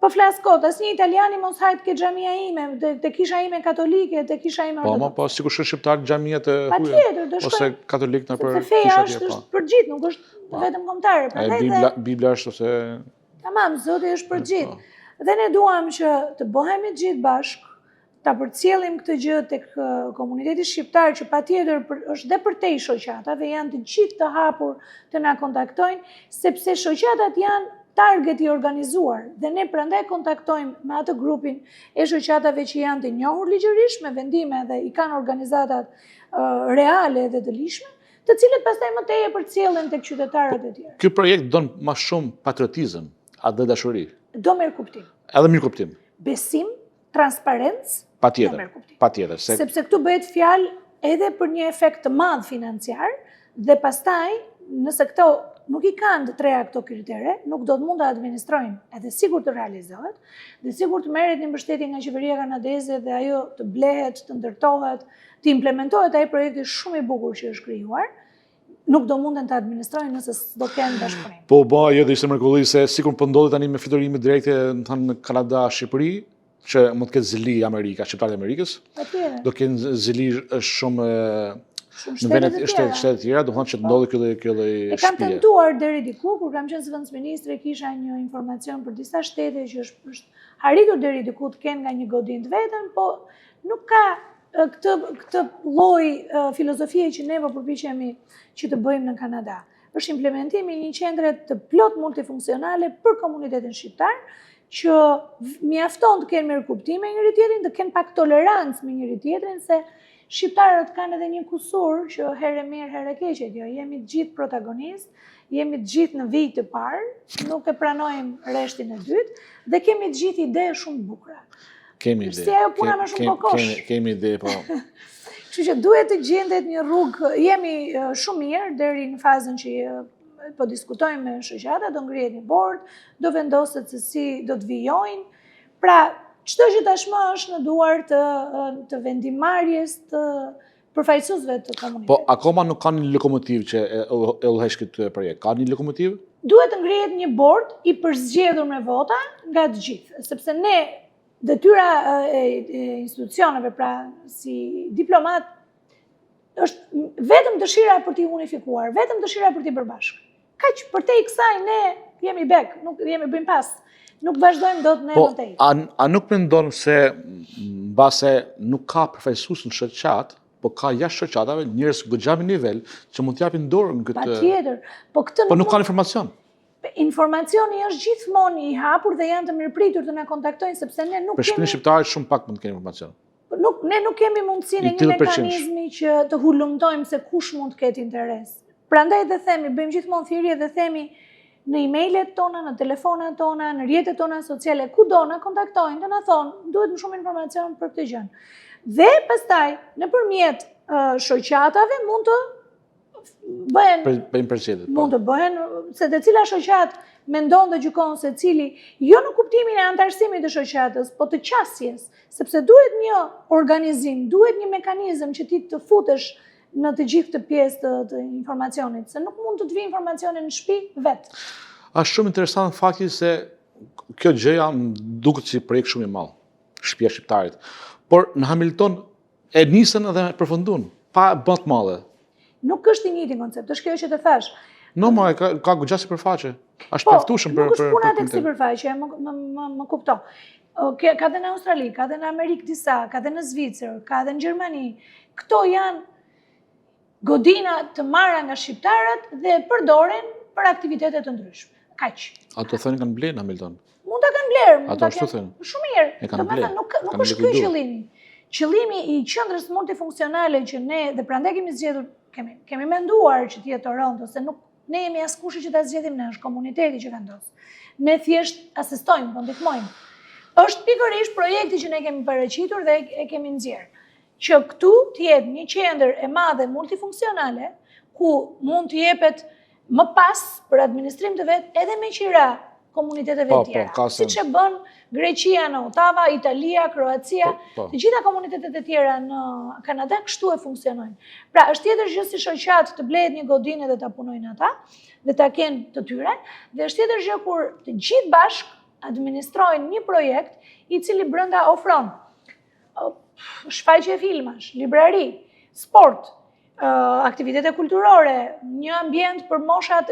S3: po flas kot, asnjë italiani mos hajt ke xhamia ime, te kisha ime katolike, te kisha ime ortodokse.
S2: Po sigurisht është shqiptar xhamia të
S3: huaj.
S2: Ose katolik në për
S3: feja është për gjithë, nuk është vetëm kombëtare.
S2: Prandaj Bibla është ose
S3: tamam, Zoti është për gjithë. Dhe ne duam që të bëhemi të gjithë bashkë, ta përcjellim këtë gjë tek komuniteti shqiptar që patjetër është dhe për te shoqatave, janë të gjithë të hapur të na kontaktojnë, sepse shoqatat janë target i organizuar dhe ne prandaj kontaktojmë me atë grupin e shoqatave që janë të njohur ligjërisht me vendime dhe i kanë organizatat reale dhe të lishme, të cilët pastaj më teje përcjellen tek qytetarët e tjerë.
S2: Ky projekt don më shumë patriotizëm, a dhe dashuri.
S3: Do merr kuptim.
S2: Edhe mirë kuptim.
S3: Besim, transparencë,
S2: patjetër.
S3: Sepse këtu bëhet fjalë edhe për një efekt të madh financiar dhe pastaj nëse këto nuk i kanë të treja këto kritere, nuk do të mund të administrojnë edhe sigur të realizohet, dhe sigur të merret një mbështetje nga qeveria kanadeze dhe ajo të blehet, të ndërtohet, të implementohet ai projekti shumë i bukur që është krijuar, nuk do munden të administrojnë nëse do kenë bashkëpunim.
S2: Po, ajo dhe ishte mrekulli se sikur po ndodhi tani me fluturime direkte në Kanada, Shqipëri, që mund të ketë zili Amerika, shqiptarët e Amerikës. Do kenë zili shumë në vendet e shtetet tjera, do thonë që të ndodhi kjo lloj
S3: e kam tentuar deri diku, kur kam qenë zëvendësministre, kisha një informacion për disa shtete që është arritur deri diku të kenë nga një godinë të vetën, po nuk ka këtë lloj filozofie që ne përpiqemi që të bëjmë në Kanada. Është implementimi i një qendre të plot multifunksionale për komunitetin shqiptar, që mjafton të kenë mirë kuptim me njëri tjetrin, të kenë pak tolerancë me njëri tjetrin, se shqiptarët kanë edhe një kusur që herë mirë, herë keqe, jo, jemi të gjithë protagonistë, jemi të gjithë në vijë të parë, nuk e pranojmë rreshtin e dytë dhe kemi të gjithë ide shumë të bukura.
S2: Kemi ide.
S3: Si ajo puna më shumë kokosh.
S2: Kemi ide, po.
S3: Kështu që duhet të gjendet një rrugë, jemi shumë mirë deri në fazën që po diskutojmë me shoqata, do ngrihet një bord, do vendoset se si do të vijojnë. Pra, çdo gjë tashmë është në duar të vendimarrjes të përfaqësuesve të komunitetit.
S2: Po, akoma nuk kanë një lokomotiv që e udhëheq këtë projekt. Ka një lokomotiv?
S3: Duhet të ngrihet një bord i përzgjedhur me vota nga të gjithë, sepse ne detyra e institucioneve, pra si diplomat, është vetëm dëshira për t'i unifikuar, vetëm dëshira për t'i përbashkë. Kaq për te i kësaj ne jemi bek, nuk jemi bëjmë pas. Nuk vazhdojmë dot ne më tej.
S2: A nuk mendon se mbase nuk ka përfaqësues në shoqat, po ka jashtë shoqatave njerëz goxha me nivel që mund t'japin dorë në këtë.
S3: Patjetër, po këtë
S2: po nuk kanë informacion.
S3: Informacioni është gjithmonë i hapur dhe janë të mirëpritur të na kontaktojnë sepse ne nuk
S2: kemi. Për shpinë shqiptarët shumë pak mund të kenë informacion.
S3: Ne nuk kemi mundësinë një mekanizmi që të hulumtojmë se kush mund të ketë interes. Prandaj dhe themi, bëjmë gjithmonë thirrje dhe themi në emailët tona, në telefonat tona, në rrjetet tona sociale, kudo na kontaktojnë dhe na thonë, duhet më shumë informacion për këtë gjë. Dhe pastaj nëpërmjet shoqatave mund të bëhen mund të bëhen se të cila shoqat mendon dhe gjykon se cili jo në kuptimin e antarësimit të shoqatës, po të qasjes, sepse duhet një organizim, duhet një mekanizëm që ti të futesh në të gjithë të pjesë të informacionit, se nuk mund të vi informacionin në shtëpi vetë.
S2: Është shumë interesant fakti se kjo gjëja më duket si projekt shumë i madh, shtëpia shqiptarit. Por në Hamilton e nisën dhe e përfunduan, pa bë të madhe.
S3: Nuk është i njëjti koncept, është kjo që të thash.
S2: Ka goxha sipërfaqe. Është paftueshëm për.
S3: Nuk është puna tek sipërfaqe, më kupto. Ka dhe në Australi, ka dhe në Amerikë disa, ka dhe në Zvicër, ka dhe në Gjermani. Këto janë godina të marra nga shqiptarët dhe përdoren për aktivitete të ndryshme. Kaq.
S2: Ato thonë kanë blerë në Hamilton.
S3: Mund ta kanë blerë, mund ta
S2: kenë.
S3: Shumë mirë. Domethënë nuk është ky qëllimi. Qëllimi i qendrës multifunksionale që ne dhe prandaj kemi zgjedhur, kemi menduar që të jetë Toronto, se nuk ne jemi askush që ta zgjedhim ne, është komuniteti që vendos. Ne thjesht asistojmë, po ndihmojmë. Është pikërisht projekti që ne kemi paraqitur dhe e kemi nxjerr. që këtu të jetë një qendër e madhe multifunksionale, ku mund të jepet më pas për administrim të vetë edhe me qira komuniteteve tjera. Siç e bën Greqia në Otava, Italia, Kroacia, të gjitha komunitetet e tjera në Kanada kështu e funksionojnë. Pra, është tjetër gjë si shoqat të blehet një godinë dhe ta punojnë ata, dhe ta kenë të tyre, dhe është tjetër gjë kur të gjithë bashk administrojnë një projekt i cili brenda ofron shfaqje filmash, librari, sport, aktivitete kulturore, një ambient për moshat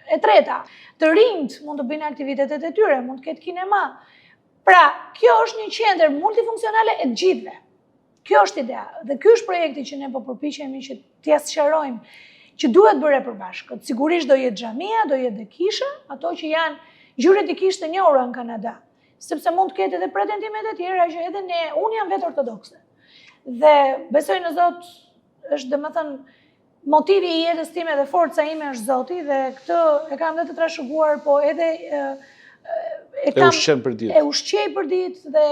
S3: e treta. Të rinjt mund të bëjnë aktivitetet e tyre, mund të ketë kinema. Pra, kjo është një qendër multifunksionale e të gjithëve. Kjo është idea. Dhe ky është projekti që ne po përpiqemi që t'ia sqarojmë që duhet bërë përbashkët. Sigurisht do jetë xhamia, do jetë dhe kisha, ato që janë gjyret i kishë të njohura në Kanada. Sepse mund të ketë edhe pretendimet e tjera që edhe ne, unë jam vetë ortodokse. Dhe besoj në Zot, është domethënë motivi i jetës time dhe forca ime është Zoti, dhe këtë e kam dhe të trashëguar, po edhe e ushqej për ditë dhe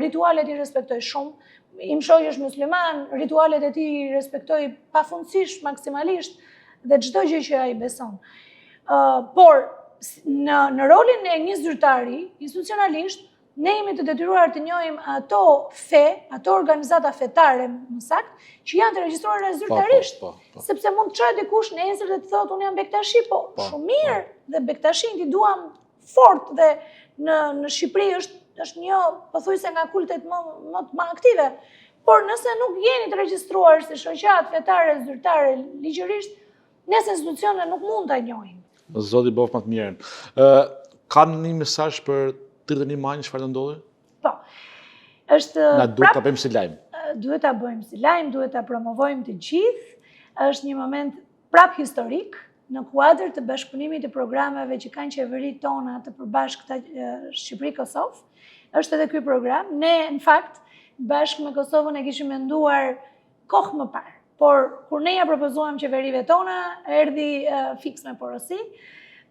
S3: ritualet i respektoj shumë. Im shoqi është musliman, ritualet e tij i respektoj pafundësisht, maksimalisht, dhe çdo gjë që ai beson. Por në rolin e një zyrtari, institucionalisht, ne jemi të detyruar të njohim ato ato organizata fetare, më saktë, që janë të regjistruara zyrtarisht. Sepse mund të çojë dikush nesër dhe të thotë unë jam bektashi, po shumë mirë, dhe bektashin ti duam fort, dhe në Shqipëri është një pothuajse nga kultet më aktive. Por nëse nuk jeni të regjistruar si shoqat fetare, zyrtare, ligjërisht, nëse institucionet nuk mund ta njohin.
S2: Zoti bof më të mirën. Kanë një mesazh për 31 maj, çfarë do ndodhi?
S3: Po.
S2: Na duhet ta bëjmë si lajm.
S3: Duhet ta bëjmë si lajm, duhet ta promovojmë të gjithë. Është një moment prap historik në kuadër të bashkëpunimit të programeve që kanë qeveritë tona të përbashkëta Shqipëri-Kosovë. Është edhe ky program. Ne në fakt bashkë me Kosovën e kishim menduar kohë më parë. Por kur ne ja propozuam qeverive tona, erdhi fiks me porosi.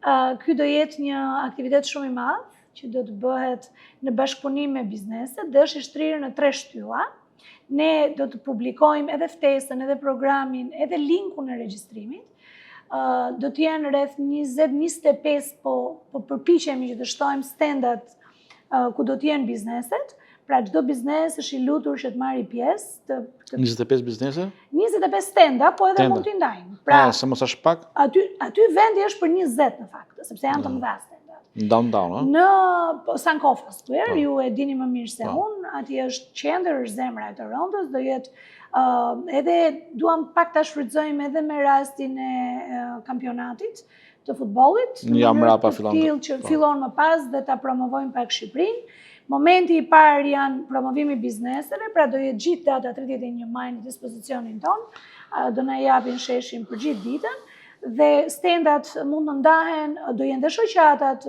S3: Ky do jetë një aktivitet shumë i madh që do të bëhet në bashkëpunim me bizneset dhe është i shtrirë në 3 shtylla. Ne do të publikojmë edhe ftesën, edhe programin, edhe linkun e regjistrimit. Do të jenë rreth 20-25, po përpiqemi që të shtojmë standat ku do të jenë bizneset. Pra çdo biznes është i lutur që të marrë pjesë.
S2: 25 biznese?
S3: 25 stenda, po edhe mund t'i ndajmë.
S2: Pra, se mos është pak?
S3: Aty vendi është për 20 në fakt, sepse janë të mëdha stendat.
S2: Downtown, a?
S3: Në Sankofa Square, ju e dini më mirë se unë, aty është qendër, është zemra e Torontos, do jetë edhe duam pak ta shfrytëzojmë edhe me rastin e kampionatit të futbollit.
S2: Ja mrapa fillon.
S3: Që fillon më pas dhe ta promovojmë pak Shqipërinë. Momenti i parë janë promovimi bizneseve, pra do jetë gjithë data 31 maj në dispozicionin ton, do na japin sheshin për gjithë ditën, dhe stendat mund të ndahen, do jenë dhe shoqatat,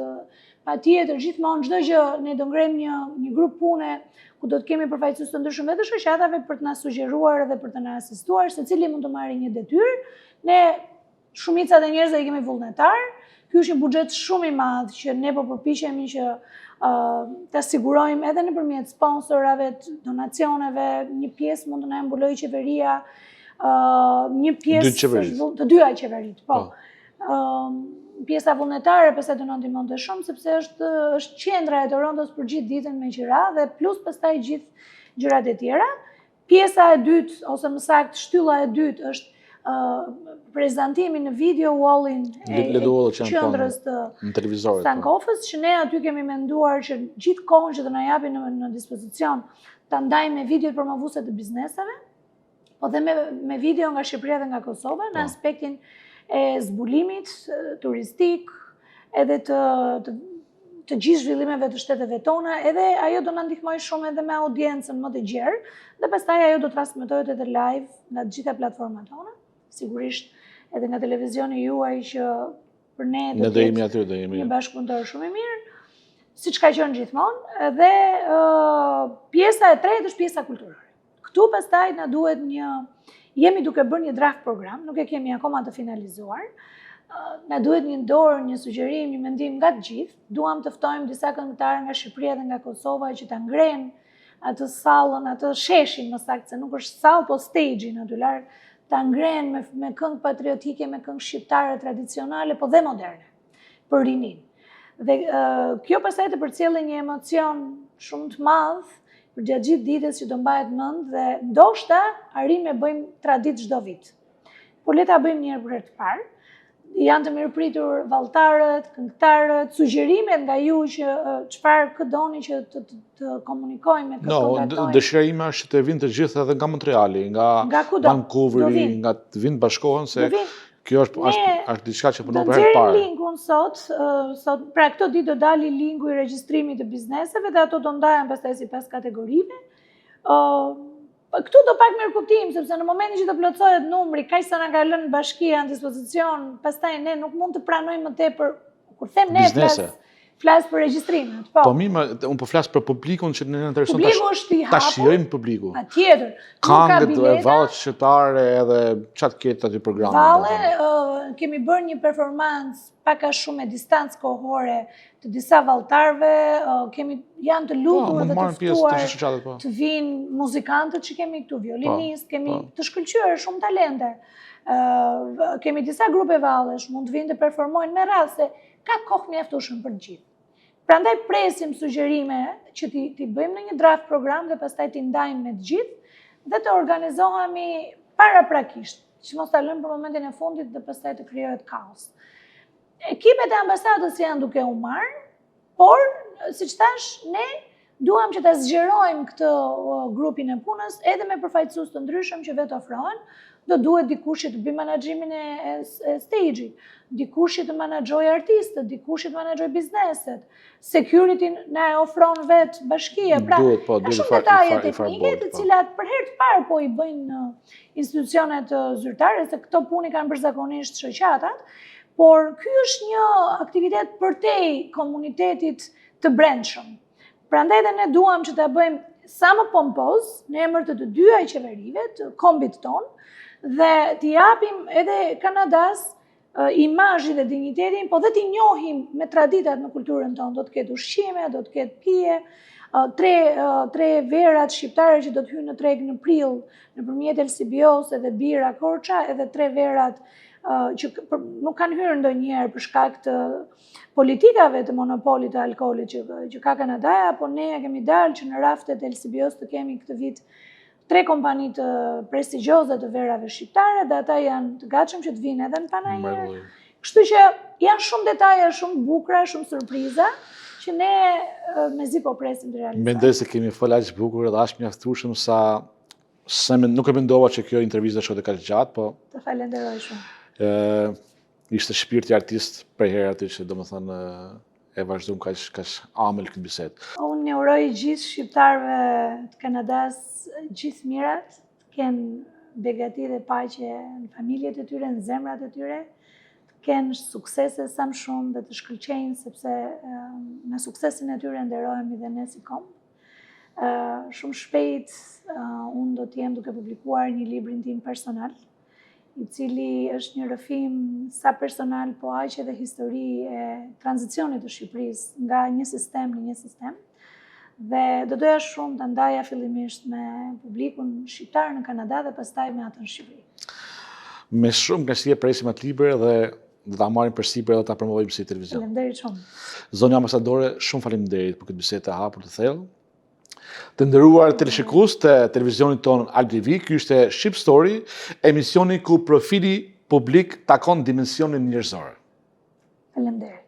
S3: patjetër gjithmonë çdo gjë ne do ngrem një grup pune ku do të kemi përfaqësues të ndryshëm edhe shoqatave për të na sugjeruar dhe për të na asistuar, secili mund të marrë një detyrë. Ne shumicat e njerëzve i kemi vullnetar. Ky është një buxhet shumë i madh që ne po përpiqemi që të sigurojmë edhe nëpërmjet sponsorave, donacioneve, një pjesë mund të na mbulojë qeveria, një pjesë të dyja qeveritë, po. Pjesa vullnetare pastaj do na ndihmonte shumë sepse është qendra e Torontos për gjithë ditën me qira dhe plus pastaj gjithë gjërat e tjera. Pjesa e dytë ose më saktë shtylla e dytë është prezantimi në video wallin e qendrës të Sankofës, që ne aty kemi menduar që gjithë kohën që do na japin në dispozicion ta ndajmë me videot promovuese të bizneseve, po dhe me video nga Shqipëria dhe nga Kosova në aspektin e zbulimit turistik, edhe të gjithë zhvillimeve të shteteve tona, edhe ajo do na ndihmojë shumë edhe me audiencën më të gjerë, dhe pastaj ajo do transmetohet edhe live nga të gjitha platformat tona. Sigurisht edhe nga televizioni juaj që për ne do të jetë një bashkëpunëtor shumë i mirë, siç ka qenë gjithmonë, dhe pjesa e tretë është pjesa kulturore. Këtu pastaj na duhet jemi duke bërë një draft program, nuk e kemi akoma të finalizuar. Na duhet një dorë, një sugjerim, një mendim nga të gjithë. Duam të ftojmë disa këngëtarë nga Shqipëria dhe nga Kosova që ta ngrenë atë sallën, atë sheshin më saktë, se nuk është sallë, po stage-in aty larg, ta ngrenë me këngë patriotike, me këngë shqiptare tradicionale, po dhe moderne, për rinin. Dhe kjo pastaj të përcjellë një emocion shumë të madh për gjatë gjithë ditës që do mbahet mend dhe ndoshta arrim e bëjmë traditë çdo vit. Por le ta bëjmë një herë për herë të parë. Janë të mirëpritur vallëtarët, këngëtarët, sugjerimet nga ju që çfarë këdoni që të komunikojmë, të kontaktojmë.
S2: Dëshira ime është që të vinë të gjithë edhe nga Montreali, nga Vancouveri, nga të vinë bashkohen se kjo është diçka që punon për herë të parë.
S3: Do nxjerrim linkun sot, pra këtë ditë do dali linku i regjistrimit të bizneseve dhe ato do ndahen pastaj sipas kategorive. Këtu do pak mirë kuptim, sepse në momentin që të plotësohet numri, kaq sa na ka lënë bashkia në dispozicion, pastaj ne nuk mund të pranojmë më tepër, kur them ne flas për regjistrimet. Po
S2: unë po flas për publikun që ne intereson
S3: ta
S2: shijojmë publiku.
S3: Patjetër.
S2: Këngët, vallet shqiptare edhe çfarë ketë aty programe.
S3: Valle, kemi bërë një performancë pak a shumë me distancë kohore të disa vallëtarëve, janë të lutur dhe të ftuar të vinë muzikantët që kemi këtu, violinistë, kemi të shkëlqyer shumë talente. Kemi disa grupe vallesh, mund të vinë të performojnë me radhë se ka kohë mjaftueshme për të gjithë. Prandaj presim sugjerime që ti bëjmë në një draft program dhe pastaj ti ndajmë me të gjithë dhe të organizohemi paraprakisht, që mos ta lëmë për momentin e fundit dhe pastaj të krijohet kaos. Ekipet e ambasadës janë duke u marrë, por, siç thash, ne duam që ta zgjerojmë këtë grupin e punës edhe me përfaqësues të ndryshëm që vetë ofrohen. Do duhet dikush që të bëjë menaxhimin e stage-it, dikush që të menaxhojë artistët, dikush që të menaxhojë bizneset. Security na e ofron vetë bashkia, pra shumë detaje teknike të cilat për herë të parë po i bëjnë institucionet zyrtare, se këto punë kanë përzakonisht shoqatat, por ky është një aktivitet përtej komunitetit të brendshëm. Prandaj dhe ne duam që ta bëjmë sa më pompoz në emër të dyja qeverive, të kombit tonë, dhe t'i japim edhe Kanadas imazhin dhe dignitetin, po dhe t'i njohim me traditat në kulturën tonë. Do të ketë ushqime, do të ketë pije, tre verat shqiptare që do të hyjnë në treg në prill nëpërmjet LCBO-s edhe Bira Korça, edhe tre verat që nuk kanë hyrë ndonjëherë për shkak të politikave të monopolit të alkoolit që ka Kanadaja, po ne kemi dalë që në raftet e LCBO-s të kemi këtë vit 3 kompani të prestigjioze të verave shqiptare, dhe ata janë të gatshëm që të vinë edhe në panajër. Kështu që janë shumë detaje, shumë bukura, shumë surpriza, që ne mezi po presim të realizojmë.
S2: Mendoj se kemi folur aq bukur dhe aq mjaftueshëm sa nuk e mendova që kjo intervistë shkote kaq gjatë, po
S3: të falenderoj shumë.
S2: Ishte shpirti artist prej herë aty që domethënë e vazhdojmë kaq amël këtë bisedë.
S3: Unë uroj gjithë shqiptarëve të Kanadas gjithë mirat, të kenë begati dhe paqe në familjet e tyre, në zemrat e tyre, të kenë suksese sa më shumë dhe të shkëlqejnë, sepse me suksesin e tyre nderohemi dhe ne si kombë. Shumë shpejt unë do të jem duke publikuar një librin tim personal, i cili është një rrëfim sa personal, po aq edhe histori e tranzicionit të Shqipërisë nga një sistem në një sistem. Dhe do doja shumë të ndaja fillimisht me publikun shqiptar në Kanada dhe pastaj me atë në Shqipëri.
S2: Me shumë kënaqësi presim atë libër dhe do ta marrim përsipër dhe ta promovojmë si televizion.
S3: Faleminderit shumë.
S2: Zonja ambasadore, shumë faleminderit për këtë bisedë të hapur të thellë. Të nderuar teleshikues të televizionit ton Alp TV, ky ishte Shqip Story, emisioni ku profili publik takon dimensionin njerëzor.
S3: Faleminderit.